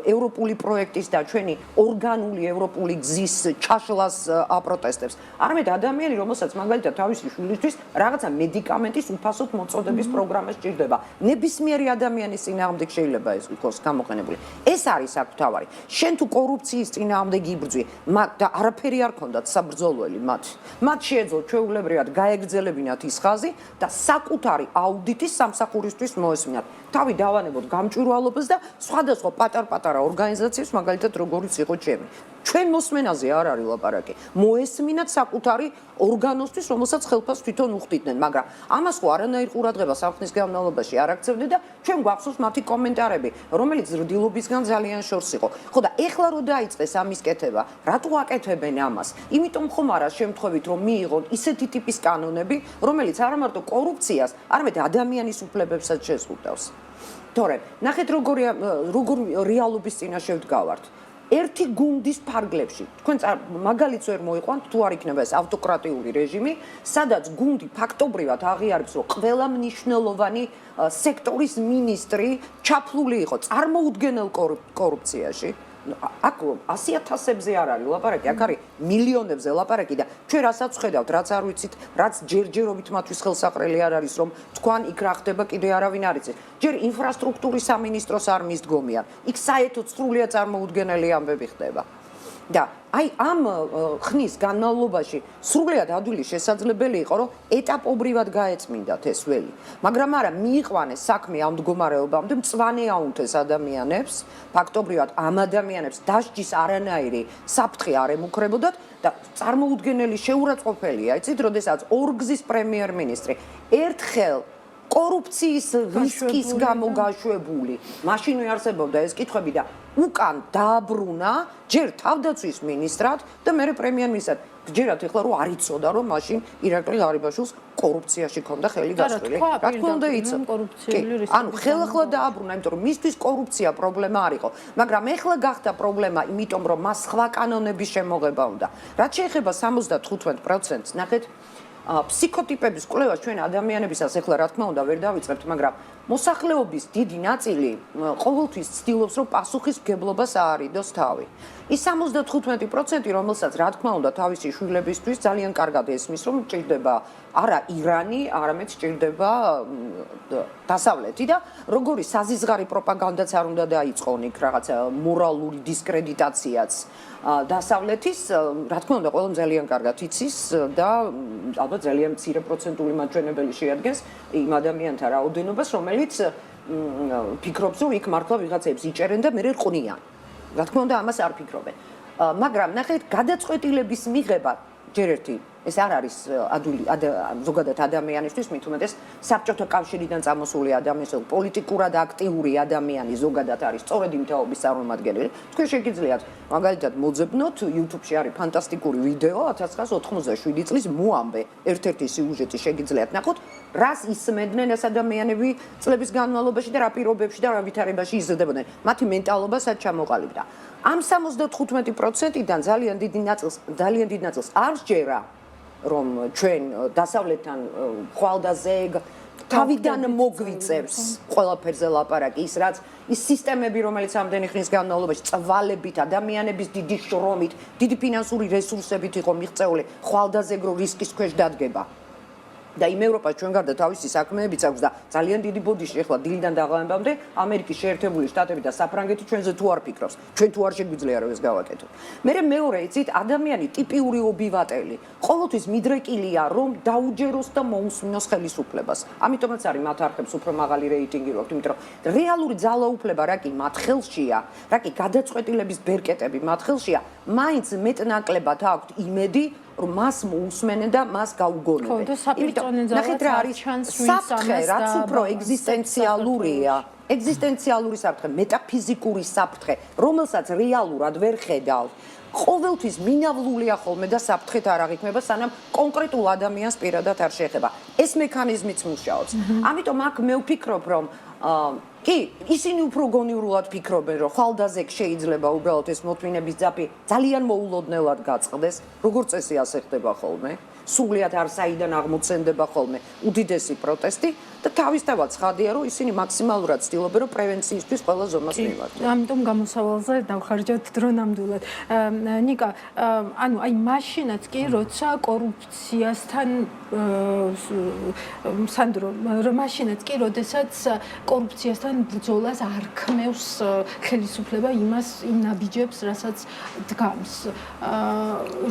ევროპული პროექტის და ჩვენი ორგანული ევროპული გზის ჩაშლას აპროტესტებს. არამედ ადამიანი, რომელსაც მაგალითად თავისი შვილისთვის რაღაცა მედიკამენტის უფასოდ მოწოდების პროგრამა სჭირდება. ნებისმიერი ადამიანის წინააღმდეგ შეიძლება ეს იყოს გამოყენებული. ეს არის საკუთარი. შენ თუ კორუფციის წინააღმდეგ იბრძვი, და არაფერი არ ქონდათ საბრძოლველი მათ. მათ შეეძლო ჩვეულებრივად გაეგრძელებინათ ის ხაზი და საკუთარი აუდიტის სამსახურისთვის მოესმინათ. თავი დავანებოთ გამჭვირვალობას და სხვადასხვა პატარ-პატარა ორგანიზაციებს, მაგალითად როგორიც იყო ჩემი. ჩვენ მოსმენაზე არ არის ლაპარაკი. მოესმინათ საკუთარი ორგანოსთვის, რომელსაც ხელფას თვითონ უხდიდნენ, მაგრამ ამას ხო არანაირ ყურადღებას ახსნის განმავლობაში არ აქცევდნენ და ჩვენ გვახსოვს მათი კომენტარები, რომელიც ზრდილობისგან ძალიან შორს იყო. ხო და ეხლა რო დაიწყეს ამის კეთება, რატო აკეთებენ ამას? იმიტომ ხომ არა შემთხვევით, რომ მიიღონ ისეთი ტიპის კანონები, რომელიც არა მარტო კორუფციას, არამედ ადამიანის უფლებებსაც შეზღუდავს. თორემ, ნახეთ როგორ რეალობის წინაშე ვდგავართ. ერთი გუნდის ფარგლებში, თქვენ მაგალითს ვერ მოიყვანთ, თუ არ იქნება ეს ავტოკრატიული რეჟიმი, სადაც გუნდი ფაქტობრივად აღიარებს, რომ ყველა მნიშვნელოვანი სექტორის მინისტრი ჩაფლული იყო წარმოუდგენელ კორუფციაში. აქ 100,000-ზე არ არის ლაპარაკი, აქ არის მილიონებზე ლაპარაკი და ჩვენ რასაც ვხედავთ, რაც არ ვიცით, რაც ჯერჯერობით მათთვის ხელსაყრელი არ არის, რომ თქვენ იქ რა ხდება, კიდე არავინ არ იცის. ჯერ ინფრასტრუქტურის სამინისტროს არ მისდგომია. იქ საერთოდ სრულიად წარმოუდგენელი ამბები ხდება. და აი ამ ხნის განმავლობაში სრულიად ადვილი შესაძლებელი იყო, რომ ეტაპობრივად გაეწმინდათ ეს ველი. მაგრამ არა მიიყვანეს საქმე ამ მდგომარეობამდე, მწვანე აუნთეს ადამიანებს, ფაქტობრივად ამ ადამიანებს დასჯის არანაირი საფრთხე არ ემუქრებოდათ და წარმოუდგენელი შეურაცხყოფელია, იცით, როდესაც ორგზის პრემიერ-მინისტრი ერთხელ კორუფციის რისკის გამო გაშვებული. მაშინ ვიარსებობდა ეს კითხვები და უკან დააბრუნა ჯერ თავდაცვის მინისტრად და მერე პრემიერ-მინისტრად. გჯერათ ეხლა რომ არ იცოდა რომ მაშინ ირაკლი ღარიბაშვილს კორუფციაში ქონდა ხელი გასწრილი. რა თქმა უნდა იცოდა. ანუ ხელახლა დააბრუნა, იმიტომ რომ მისთვის კორუფცია პრობლემა არ იყო, მაგრამ ეხლა გახდა პრობლემა, იმიტომ რომ მას სხვა კანონების შემოღება უნდა. რაც შეეხება 75%-ს, ნახეთ ფსიქოტიპების კვლევა ჩვენ ადამიანებისას ეხლა რა თქმა უნდა ვერ დავიწყებთ, მაგრამ მოსახლეობის დიდი ნაწილი ყოველთვის ცდილობს, რომ პასუხისმგებლობას აარიდოს თავი. ის 75%, რომელსაც რა თქმა უნდა თავისი შვილებისთვის ძალიან კარგად ესმის, რომ ჭირდება არა ირანი, არამედ ჭირდება დასავლეთი და როგორი საზიზღარი პროპაგანდაც არ უნდა დაიწყონ იქ რაღაცა მორალური დისკრედიტაციაც დასავლეთის, რა თქმა უნდა, ყველამ ძალიან კარგად იცის და ალბათ ძალიან მცირე პროცენტული მაჩვენებელი შეადგენს იმ ადამიანთა რაოდენობას, რომელიც ფიქრობს, რომ იქ მართლა ვიღაცებს იჭერენ და მერე რყვნიან. რა თქმა უნდა, ამას არ ფიქრობენ. მაგრამ ნახეთ, გადაწყვეტილების მიღება ჯერ ერთი ეს არ არის ადვილი ზოგადად ადამიანისთვის, მით უმეტეს საბჭოთა კავშირიდან წამოსული ადამიანი, პოლიტიკურად აქტიური ადამიანი ზოგადად არის სწორედ იმ თაობის წარმომადგენელი. თქვენ შეგიძლიათ მაგალითად მოძებნოთ YouTube-ში არის ფანტასტიკური ვიდეო 1987 წლის მოამბე ერთ-ერთი სიუჟეტი შეგიძლიათ ნახოთ, რას ისმენდნენ ეს ადამიანები წლების განმავლობაში და რა პირობებში და რა ვითარებაში იზრდებოდნენ. მათი მენტალობა სად ჩამოყალიბდა. ამ 75%-დან ძალიან დიდ ნაწილს არ სჯერა რომ ჩვენ დასავლეთთან ხვალდაზე თავიდან მოგვიწევს ყველაფერზე ლაპარაკი ის რაც ის სისტემები რომელიც ამდენი ხნის განმავლობაში წვალებით ადამიანების დიდი შრომით დიდი ფინანსური რესურსებით იყო მიღწეული ხვალდაზეგრო რისკის ქვეშ დადგება და იმ ევროპას ჩვენ გარდა თავისი საქმეებიც აქვს და ძალიან დიდი ბოდიში ახლა დილიდან დაღამებამდე ამერიკის შეერთებული შტატები და საფრანგეთი ჩვენზე თუ არ ფიქრობს ჩვენ თუ არ შეგვიძლია რომ ეს გავაკეთოთ მე მეორე იცით ადამიანი ტიპიური ობივატელი ყოველთვის მიდრეკილია რომ დაუჯეროს და მოусმინოს ხელისუფლებას ამიტომაც არის მათ არხებს უფრო მაღალი რეიტინგი აქვს იმიტომ რომ რეალური ძალაუფლება რა კი მათ ხელშია რა კი გადაწყვეტილების ბერკეტები მათ ხელშია მაინც მეტნაკლებად აქვს იმედი რომ მას მოусმენენ და მას გაუგონებენ. ხო, და საპირწონე ძალაც არის ჩანს ვინც ამას რაც უფრო ეგზისტენციალურია. ეგზისტენციალური საფრთხე, მეტაფიზიკური საფრთხე, რომელსაც რეალურად ვერ ხედავ. ყოველთვის მინავლულია ხოლმე და საფრთხეთ არ აღიქმება, სანამ კონკრეტულ ადამიანს პირადად არ შეეხება. ეს მექანიზმიც მუშაობს. ამიტომ აქ მე ვფიქრობ, რომ კი, ისინი უფრო გონივრულად ფიქრობენ, რომ ხვალდაზეგ შეიძლება უბრალოდ ეს მოთმინების ძაფი ძალიან მოულოდნელად გაწყდეს, როგორც წესი ასე ხდება ხოლმე. სულიად არ საიდან აღმოცენდება ხოლმე უდიდესი პროტესტი და თავისთავად ცხადია, რომ ისინი მაქსიმალურად ცდილობენ, რომ პრევენციისთვის ყველა ზომას მივარდონ. ამიტომ გამოსავალზე დავხარჯოთ დრო ნამდვილად. ნიკა, ანუ აი მაშინაც კი როცა კორუფციასთან სანდრო, მაშინაც კი როდესაც კორუფციასთან ბრძოლას არ ქმევს ხელისუფლება იმას იმ ნაბიჯებს, რასაც დგამს.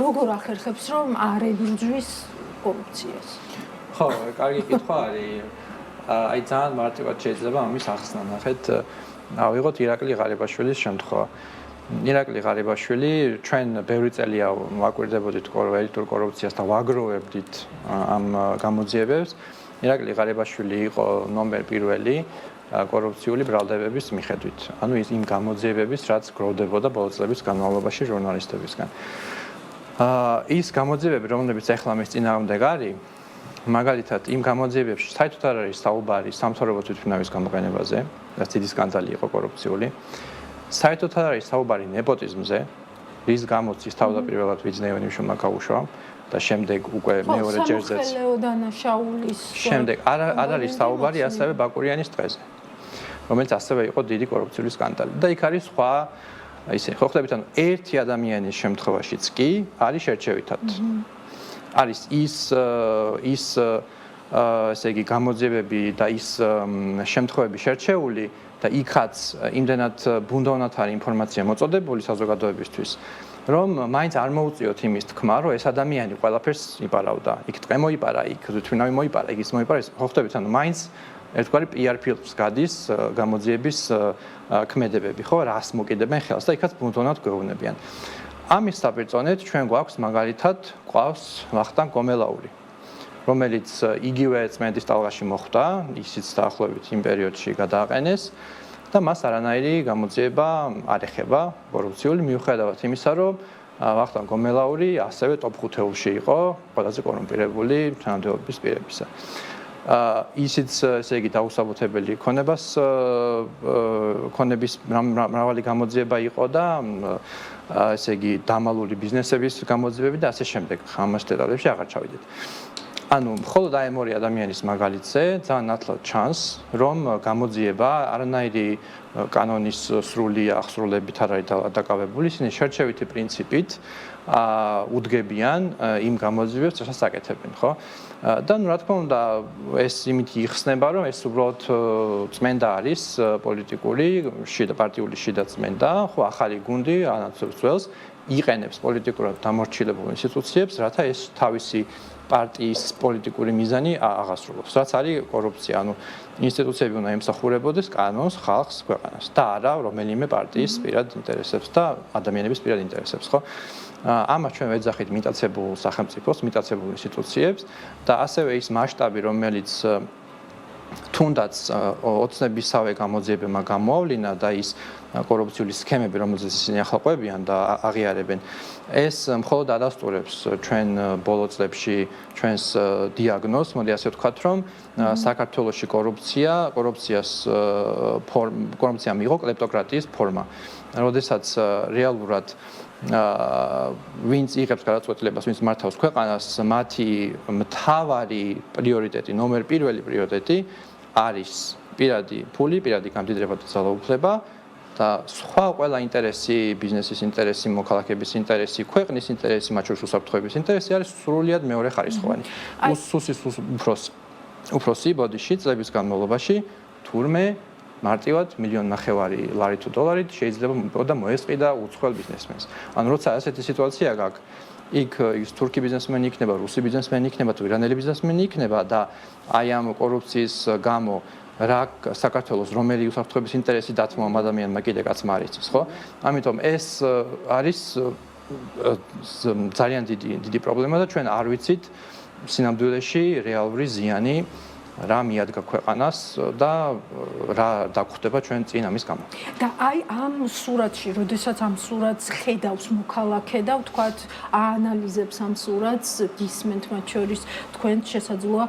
როგორ ახერხებს რომ არ ებრძვის კორუფციას? ხო, კარგი კითხვა არის. აი ძალიან მარტივად შეიძლება ამის ახსნა ნახეთ. ავიღოთ ირაკლი ღარიბაშვილის შემთხვევა. ირაკლი ღარიბაშვილი ჩვენ ბევრი წელია ვაკვირდებოდით ელიტურ კორუფციას და ვაგროვებდით ამ გამოძიებებს. ირაკლი ღარიბაშვილი იყო ნომერ პირველი კორუფციული ბრალდებების მიხედვით. ანუ იმ გამოძიებების, რაც გროვდებოდა ბოლო წლების განმავლობაში ჟურნალისტებისგან. ის გამოძიებები, რომლებიც ახლა მის წინააღმდეგ არის, მაგალითად, იმ გამოძიებებში საერთოდ არ არის საუბარი სამთავრობო თვითმფრინავის გამოყენებაზე, რაც დიდი სკანდალი იყო კორუფციული. საერთოდ არ არის საუბარი ნეპოტიზმზე, რის გამოც ის თავდაპირველად ვიძნევენ იმშვილმა გაუშვა და შემდეგ უკვე მეორე ჯერზეც. შემდეგ არ არის საუბარი ასევე ბაკურიანის დღეზე, რომელიც ასევე იყო დიდი კორუფციული სკანდალი. და იქ არის სხვა ისე ხო ხდებით, ანუ ერთი ადამიანის შემთხვევაშიც კი არის შერჩევითად. არის ის ესე იგი გამოძიებები და ის შემთხვევები შერჩეული და იქაც იმდენად ბუნდოვნად არის ინფორმაცია მოწოდებული საზოგადოებისთვის, რომ მაინც არ მოუწიოთ იმის თქმა, რომ ეს ადამიანი ყველაფერს იპარავდა. იქ ტყე მოიპარა, იქ თვითმფრინავი მოიპარა, იქ ის მოიპარა, ხო ხდებით, ანუ მაინც ერთგვარი PR ფილტრს გადის გამოძიების ქმედებები, ხო, რას მოკიდებენ ხელს და იქაც ბუნდოვნად გვეუბნებიან. ამის საპირწონედ ჩვენ გვაქვს მაგალითად გვყავს ვახტანგ გომელაური, რომელიც იგივე წმენდის ტალღაში მოხვდა, ისიც დაახლოებით იმ პერიოდში გადააყენეს და მას არანაირი გამოძიება არ ეხება კორუფციული მიუხედავად იმისა, რომ ვახტანგ გომელაური ასევე ტოპ 5-ში იყო ყველაზე კორუმპირებული თანამდებობის პირებისა. ისიც ესე იგი დაუსაბუთებელი ქონების მრავალი გამოძიება იყო და ესე იგი დამალული ბიზნესების გამოძიებები და ასე შემდეგ. ამას დეტალებში აღარ ჩავიდეთ. ანუ მხოლოდ აი ამ ორი ადამიანის მაგალითზე ძალიან ნათლად ჩანს, რომ გამოძიება არანაირი კანონის სრული აღსრულებით არ არის დაკავებული, ისინი შერჩევითი პრინციპით უდგებიან იმ გამოძიებებს, რასაც აკეთებენ, ხო? და ნუ რა თქმა უნდა, ეს იმით იხსნება, რომ ეს უბრალოდ წმენდა არის პოლიტიკური, პარტიული შიდა წმენდა, ხო, ახალი გუნდი ანაცვლებს ძველს, იყენებს პოლიტიკურად დამორჩილებულ ინსტიტუციებს, რათა ეს თავისი პარტიის პოლიტიკური მიზანი აღასრულებს. რაც არის კორუფცია, ანუ ინსტიტუციები უნდა ემსახურებოდეს კანონს, ხალხს, ქვეყანას და არა რომელიმე პარტიის პირად ინტერესებს და ადამიანების პირად ინტერესებს, ხო? ამას ჩვენ ვეძახით მიტაცებულ სახელმწიფოს, მიტაცებულ ინსტიტუციებს და ასევე ის მასშტაბი, რომელიც თუნდაც ოცნებისავე გამოძიებებმა გამოავლინა და ის კორუფციული სქემები, რომელზეც ისინი ახლა ყვებიან და აღიარებენ, ეს მხოლოდ ადასტურებს ჩვენ ბოლო წლებში ჩვენს დიაგნოზს, მოდი ასე ვთქვათ, რომ საქართველოში კორუფციამ იყო კლეპტოკრატიის ფორმა. როდესაც რეალურად ვინც იღებს გადაწყვეტილებას, ვინც მართავს ქვეყანას, მათი მთავარი პრიორიტეტი, პირველი პრიორიტეტი არის პირადი ფული, პირადი გამდიდრება და ძალაუფლება და სხვა ყველა ინტერესი, ბიზნესის ინტერესი, მოქალაქეების ინტერესი, ქვეყნის ინტერესი, მათ შორის უსაფრთხოების ინტერესი არის სრულიად მეორეხარისხოვანი. უფროსი ბოდიში წლების განმავლობაში თურმე მარტივად 1.5 მილიონი ლარი თუ დოლარით შეიძლება და მოესყიდა უცხოელ ბიზნესმენს. ანუ როცა ასეთი სიტუაცია გაქვს, იქ ის თურქი ბიზნესმენი იქნება, რუსი ბიზნესმენი იქნება თუ ირანელი ბიზნესმენი იქნება და აი ამ კორუფციის გამო რა საქართველოს რომელი უსაფრთხოების ინტერესი დათმო ამ ადამიანმა კიდე კაცმა არ იცის, ხო? ამიტომ ეს არის ძალიან დიდი პრობლემა და ჩვენ არ ვიცით სინამდვილეში რეალური ზიანი რა მიადგა ქვეყანას და რა დაგხვდება ჩვენ წინ ამის გამო. და აი ამ სურათში, როდესაც ამ სურათს ხედავს მოქალაქე და ვთქვათ, აანალიზებს ამ სურათს, გისმენთ მათ შორის თქვენ შესაძლოა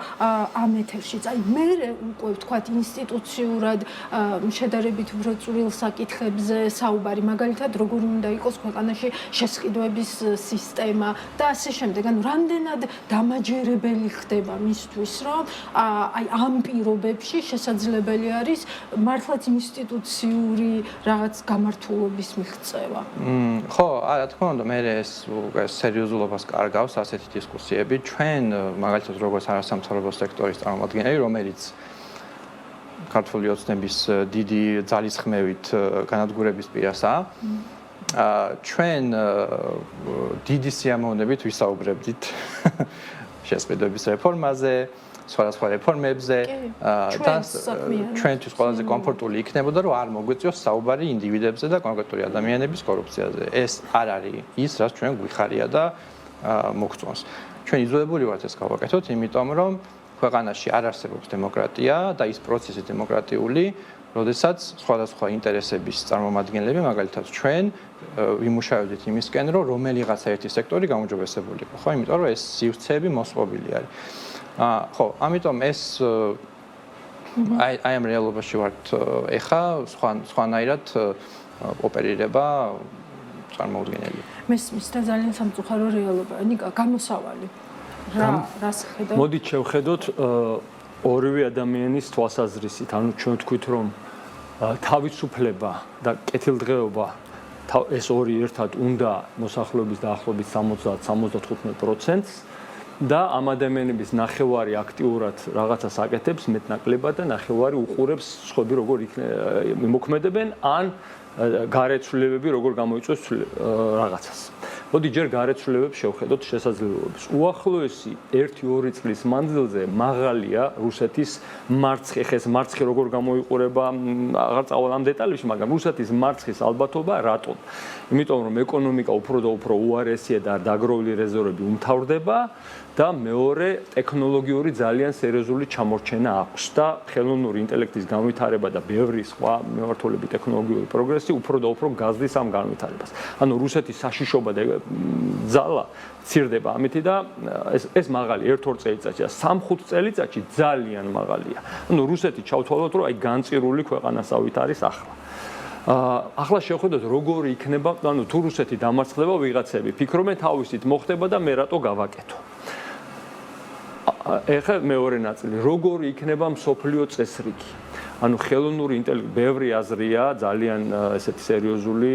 ამ ეთერშიც. აი მე უკვე ვთქვათ ინსტიტუციურად შედარებით უფრო წვრილ საკითხებზე საუბარი, მაგალითად როგორი უნდა იყოს ქვეყანაში შესყიდვების სისტემა და ასე შემდეგ. ანუ რამდენად დამაჯერებელი ხდება მისთვის, რომ აი ამ პირობებში შესაძლებელი არის მართლაც ინსტიტუციური რაღაც გამართულობის მიღწევა. ხო, რა თქმა უნდა, მე ეს სერიოზულობას კარგავს ასეთი დისკუსიები. ჩვენ მაგალითად როგორც არასამთავრობო სექტორის წარმომადგენელი, რომელიც ქართული ოცნების დიდი ძალისხმევით განადგურების პირასაა, ჩვენ დიდი სიამოვნებით ვისაუბრებდით შესყიდვების რეფორმაზე, სხვადასხვა რეფორმებზე და ჩვენთვის ყველაზე კომფორტული იქნებოდა, რომ არ მოგვიწევს საუბარი ინდივიდებზე და კონკრეტული ადამიანების კორუფციაზე. ეს არ არის ის, რაც ჩვენ გვიხარია და მოგწონს. ჩვენ იძულებული ვართ ეს გავაკეთოთ, იმიტომ რომ ქვეყანაში არ არსებობს დემოკრატია და ის პროცესი დემოკრატიული, როდესაც სხვადასხვა ინტერესების წარმომადგენლები, მაგალითად ჩვენ, ვიმუშავებდით იმისკენ, რომ რომელიღაცა ერთი სექტორი გაუმჯობესებული იყო, ხო? იმიტომ რომ ეს სივრცეები მოსყობილი არის. ხო, ამიტომ ეს აი ამ რეალობაში ვართ ეხა სხვანაირად ოპერირება წარმოუდგენელი. მესმის და ძალიან სამწუხარო რეალობა. ნიკა, გამოსავალი. რას ხედავთ? მოდით შევხედოთ ორივე ადამიანის თვალსაზრისით. ანუ ჩვენ ვთქვით, რომ თავისუფლება და კეთილდღეობა ეს ორი ერთად უნდა მოსახლეობის დაახლოებით 70-75%-ს და ამ ადამიანების ნახევარი აქტიურად რაღაცას აკეთებს მეტნაკლებად და ნახევარი უყურებს სხვები როგორ იმოქმედებენ ან გარეთ-ცვლილებები როგორ გამოიწვევს რაღაცას. მოდი ჯერ გარეთ-ცვლილებებს შევხედოთ შესაძლებლობებს. უახლოესი 1-2 წლის მანძილზე მაღალია რუსეთის მარცხი, ხეს მარცხი როგორ გამოიყურება, აღარ წავალ ამ დეტალებში, მაგრამ რუსეთის მარცხის ალბათობა რატომ? იმიტომ რომ ეკონომიკა უფრო და უფრო უარესია და დაგროვილი რეზერვები უმთავრდება და მეორე ტექნოლოგიური ძალიან სერიოზული ჩამორჩენა აქვს და ხელოვნური ინტელექტის განვითარება და ბევრი სხვა მიმართულებით ტექნოლოგიური პროგრესი უფრო და უფრო გაზდის ამ განვითარებას. ანუ რუსეთის საშიშობა და ძალა ცირდება ამით და ეს მაღალი 1-2 წელიწადში და 3-5 წელიწადში ძალიან მაღალია. ანუ რუსეთი ჩავთვალოთ, რომ აი განწირული ქვეყანასავით არის ახლა. ახლა შევხედოთ როგორი იქნება, ანუ თუ რუსეთი დამარცხდება ვიღაცები, ფიქრობენ თავისით მოხდება და მე რატო გავაკეთო. ეხლა მეორე ნაწილი, როგორი იქნება მსოფლიო წესრიგი. ანუ ხელოვნური ინტელექტი ბევრი აზრია, ძალიან ესეთი სერიოზული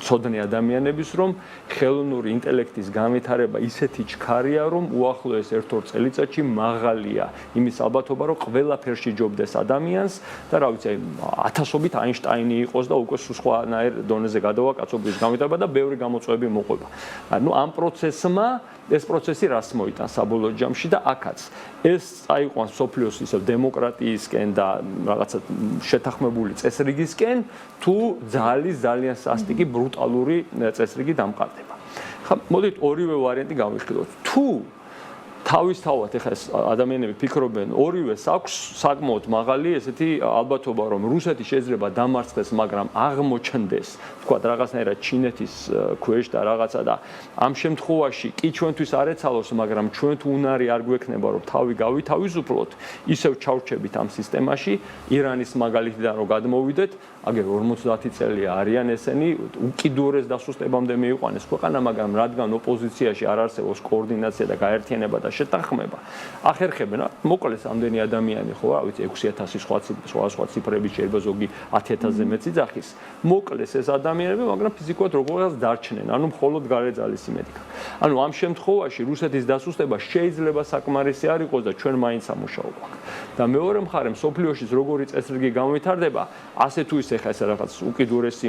ცოდნე ადამიანების, რომ ხელოვნური ინტელექტის განვითარება ისეთი ჩქარია, რომ უახლოეს 1-2 წელიწადში მაღალია იმის ალბათობა, რომ ყველაფერში ჯობდეს ადამიანს და რა ვიცი, ათასობით აინშტაინი იყოს და უკვე სხვანაირ დონეზე გადავა კაცობრიობის განვითარება და ბევრი გამოწვევები მოყვება. ანუ ამ პროცესმა ეს პროცესი რას მოიტანს საბოლოო ჯამში და აქაც ეს წაიყვანს სოფლიოს ისევ დემოკრატიისკენ და რაღაცა შეთანხმებული წესრიგისკენ თუ ძალიან სასტიკი ბრუტალური წესრიგი დამყარდება. ხა მოდით ორივე ვარიანტი გავიხილოთ. თუ თავისთავად ეხლა ეს ადამიანები ფიქრობენ ორივეს აქვს საკმაოდ მაღალი ესეთი ალბათობა რომ რუსეთი შეიძლება დამარცხდეს მაგრამ აღმოჩნდეს თქვა რაღაცნაირად ჩინეთის ქვეშ და რაღაცა და ამ შემთხვევაში კი ჩვენთვის არ ეცალოს მაგრამ ჩვენ თუ უნარი არ გვექნება რომ თავი გავითავისუფლოთ ისევ ჩავრჩებით ამ სისტემაში ირანის მაგალითიდან რომ გადმოვიდეთ აგერ 50 წელია არიან ესენი უკიდურეს დასუსტებამდე მიიყვანეს ქვეყანა მაგრამ რადგან ოპოზიციაში არ არსებობს კოორდინაცია და გაერთიანება და შეთანხმება ახერხებენ მოკლეს ამდენი ადამიანი ხო რა ვიცი 6000 სხვა ციფრები შეიძლება ზოგი 10000-ზე მეც იძახის მოკლეს ეს ადამიანები მაგრამ ფიზიკურად როგორღაც დარჩნენ ანუ მხოლოდ გარეძალის იმედიკა ანუ ამ შემთხვევაში რუსეთის დასუსტება შეიძლება საკმარისი არ იყოს და ჩვენ მაინც ამუშავო გვაქვს და მეორე მხარე მსოფლიოში როგორი წესრიგი განვითარდება ასე თუ ისე ხა ეს რაღაც უკიდურესი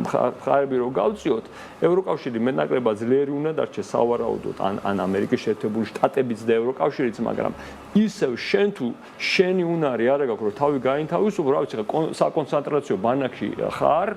მხარეები რო გავწიოთ ევროკავშირი მეტნაკლებად ძლიერი უნდა დარჩეს სავარაუდოდ ან ამერიკის შეერთებული შტატებიც და ევროკავშირიც მაგრამ ისევ შენ თუ შენი უნარი არ აქვს რომ თავი გაინთავისუფლო რა ვიცი საკონცენტრაციო ბანაკში ხარ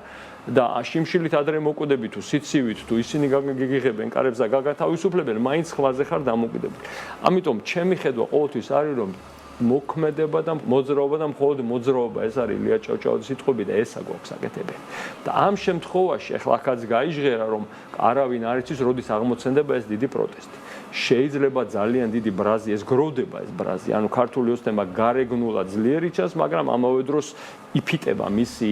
და შიმშილით ადრე მოკვდები თუ სიცივით თუ ისინი გაგიღებენ კარებს და გაგათავისუფლებენ მაინც ხვაზე ხარ დამოკიდებული ამიტომ ჩემი ხედვა ყოველთვის არის რომ მოქმედება და მოძრაობა და მხოლოდ მოძრაობა ეს არის ლია ჭავჭავაძის სიტყვები და ესა გვაქვს აკეთებელი და ამ შემთხვევაში ახლა ახაც გაიჟღერა რომ არავინ არ იცის როდის აღმოცენდება ეს დიდი პროტესტი შეიძლება ძალიან დიდი ბრაზი ეს გროვდება ეს ბრაზი ანუ ქართული ოცნება გარეგნულად ძლიერი ჩანს მაგრამ ამავე დროს იფიტება მისი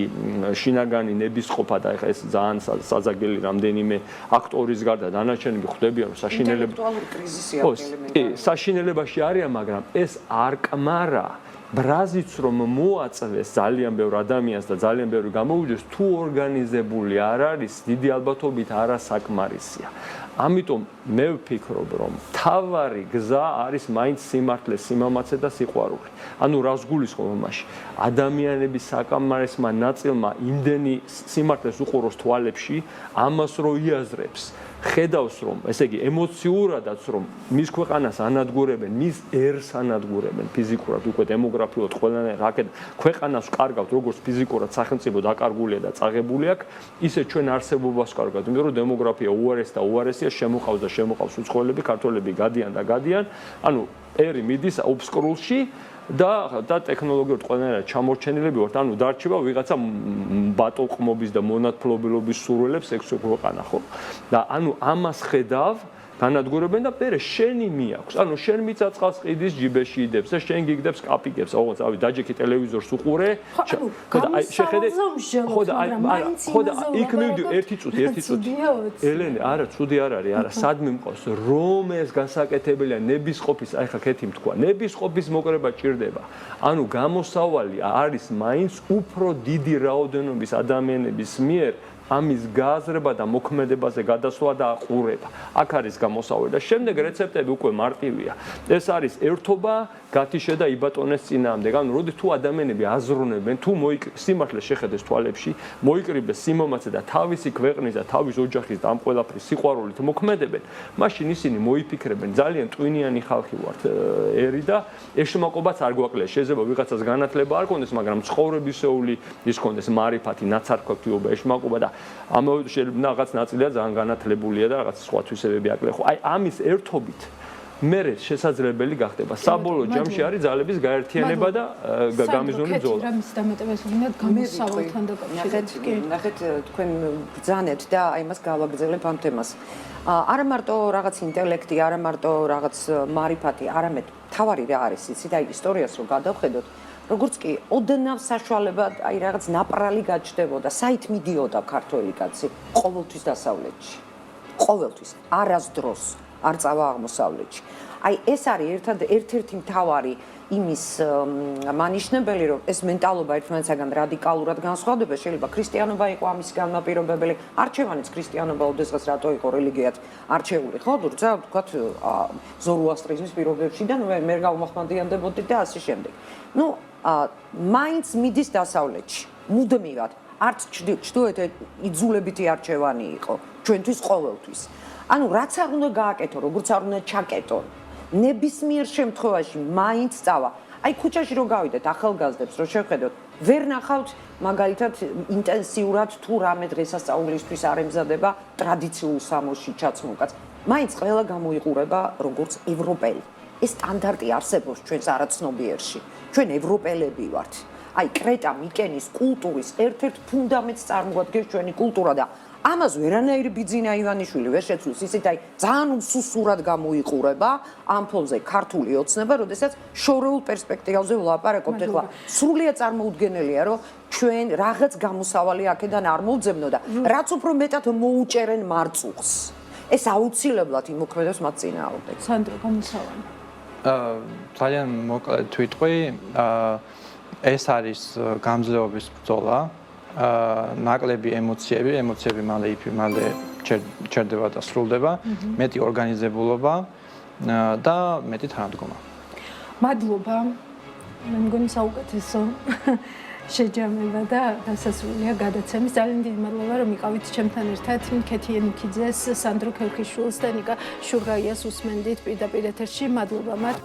შინაგანი ნებისყოფა და ეხლა ეს ძალიან საზაგელი რამდენიმე აქტორის გარდა დანარჩენები ხვდებიან რომ ინტელექტუალური კრიზისი ელემენტი საშინელებაში არიან მაგრამ ეს არ კმარა ბრაზიც რომ მოაწვეს ძალიან ბევრ ადამიანს და ძალიან ბევრი გამოვიდეს თუ ორგანიზებული არ არის დიდი ალბათობით არასაკმარისია ამიტომ მე ვფიქრობ რომ თავარი გზა არის მაინც სიმართლე სიმამაცე და სიყვარული ანუ რას გულისხმობ ამაში ადამიანების საკამარისმა ნაწილმა იმდენი სიმართლეს უყუროს თვალებში ამას რო იაზრებს ხედავს რომ ესე იგი ემოციურადაც რომ მის ქვეყანას ანადგურებენ მის ერს ანადგურებენ ფიზიკურად უკვე დემოგრაფიულად ყველანაირ რაკეთ ქვეყანას კარგავთ როგორც ფიზიკურად სახელმწიფო დაკარგულია და წაღებული აქვს ისე ჩვენ არსებობას კარგავთ იმიტომ რომ დემოგრაფია უარეს და უარესია შემოყავს და შემოყავს უცხოელები ქართველები გადიან და გადიან ანუ ერი მიდის ობსკრულში და ტექნოლოგიურად ყველანაირად ჩამორჩენილები ვართ ანუ დარჩება ვიღაცა ბატონყმობის და მონათფლობელობის სურვილებს ექვსი ქვეყანა ხო და ანუ ამას ხედავ განადგურებენ და პერე შენი მიაქვს ანუ შენ მიწაწყალს ყიდის ჯიბეში იდებს და შენ გიგდებს კაპიკებს ოღონდ ავი დაჯექი ტელევიზორს უყურე ხო და შეხედე ხო და იქ მივიდი ერთი წუთი ელენე არა ცუდი არ არის არა სადმე მყავს რომ ეს გასაკეთებელია ნებისყოფის აი ხა ქეთი თქვა ნებისყოფის მოკრება ჭირდება ანუ გამოსავალი არის მაინც უფრო დიდი რაოდენობის ადამიანების მიერ ამის გააზრება და მოქმედებაზე გადასვლა და აყურება. აქ არის გამოსავალი და შემდეგ რეცეპტები უკვე მარტივია. ეს არის ერთობა, გათიშე და იბატონეს წინააღმდეგ. ანუ როდის თუ ადამიანები აზროვნებენ, თუ სიმართლე შეხედეს თვალებში, მოიკრიბეს სიმამაცე და თავისი ქვეყნის და თავის ოჯახის და ამ ყველაფრის სიყვარულით მოქმედებენ, მაშინ ისინი მოიფიქრებენ, ძალიან ტვინიანი ხალხი ვართ ერი და ეშმაკობაც არ გვაკლია. შეიძლება ვიღაცას განათლება არ კონდეს, მაგრამ ცხოვრებისეული ის კონდეს მარიფათი, ნაცარქვევთიობა, ეშმაკობა და ამავე შეიძლება რაღაც ნაწილია ძალიან განათლებულია და რაღაც სხვა თვისებები აკლია. ხო, აი ამის ერთობით მერე შესაძლებელი გახდება. საბოლოო ჯამში არის ძალების გაერთიანება და გამიზნული ბრძოლა. რა მის დამატებას გინდათ გამოსავალთან დაკავშირებით? ნახეთ თქვენ ბრძანეთ და აი მას გავაგრძელებ ამ თემას. არა მარტო რაღაც ინტელექტი, არა მარტო რაღაც მარიფათი, არამედ თავარი რა არის იცით, აი ისტორიას რო გადავხედოთ როგორც კი ოდნავ საშუალება აი რაღაც ნაპრალი გაჩნდებოდა, საით მიდიოდა ქართველი კაცი ყოველთვის დასავლეთში. ყოველთვის, არასდროს არ წავა აღმოსავლეთში. აი ეს არის ერთ-ერთი მთავარი იმის მანიშნებელი, რომ ეს მენტალობა ერთმანეთსაგან რადიკალურად განსხვავდება, შეიძლება ქრისტიანობა იყო ამის განმაპირობებელი, არჩევანიც ქრისტიანობა ოდესღაც რატო იყო რელიგიად არჩეული, ხო? როცა ვთქვათ ზოროასტრიზმის პირობებში და მე გავმახმადიანდებოდი და ასე შემდეგ. ნუ მაინც მიდის დასავლეთში, მუდმივად, არც ჩრდილოეთ იძულებითი არჩევანი იყო, ჩვენთვის ყოველთვის. ანუ რაც არ უნდა გააკეთო, როგორც არ უნდა ჩაკეტო, ნებისმიერ შემთხვევაში მაინც წავა. აი ქუჩაში რო გავიდეთ ახალგაზრდებს რო შევხედოთ, ვერ ნახავთ მაგალითად ინტენსიურად თუ რამე დღესასწაულისთვის არ ემზადება ტრადიციულ სამოსში ჩაცმულკაც. მაინც ყველა გამოიყურება როგორც ევროპელი. ეს სტანდარტი არსებობს ჩვენს არაცნობიერში. ჩვენ ევროპელები ვართ. აი კრეტა მიკენის კულტურის ერთ-ერთ ფუნდამენტს წარმოადგენს ჩვენი კულტურა და ამას ვერანაირი ბიძინა ივანიშვილი ვერ შეცვლის. ისიც აი ძალიან უსუსურად გამოიყურება ამ ფონზე ქართული ოცნება, როდესაც შორეულ პერსპექტივაზე ვლაპარაკობთ. ეხლა სრულიად წარმოუდგენელია, რომ ჩვენ რაღაც გამოსავალი აქედან არ მოვძებნო და რაც უფრო მეტად მოუჭერენ მარწუხს. ეს აუცილებლად იმოქმედებს მათ წინააღმდეგ. სანდრო გამოსავალი. ძალიან მოკლედ თვითყვი, ეს არის გამძლეობის ბრძოლა. ნაკლები ემოციები მალე ჩერდება და სრულდება, მეტი ორგანიზებულობა და მეტი თანადგომა. მადლობა. მე მგონი საუკეთესო შეჯამება და დასასრულია გადაცემის. ძალიან დიდი მადლობა რომ იყავით ჩემთან ერთად. მიქეთი ენიქიძეს, სანდრო ქელქიშვილს და ნიკა შურღაიას უსმენდით პირდაპირ ეთერში. მადლობა მათ.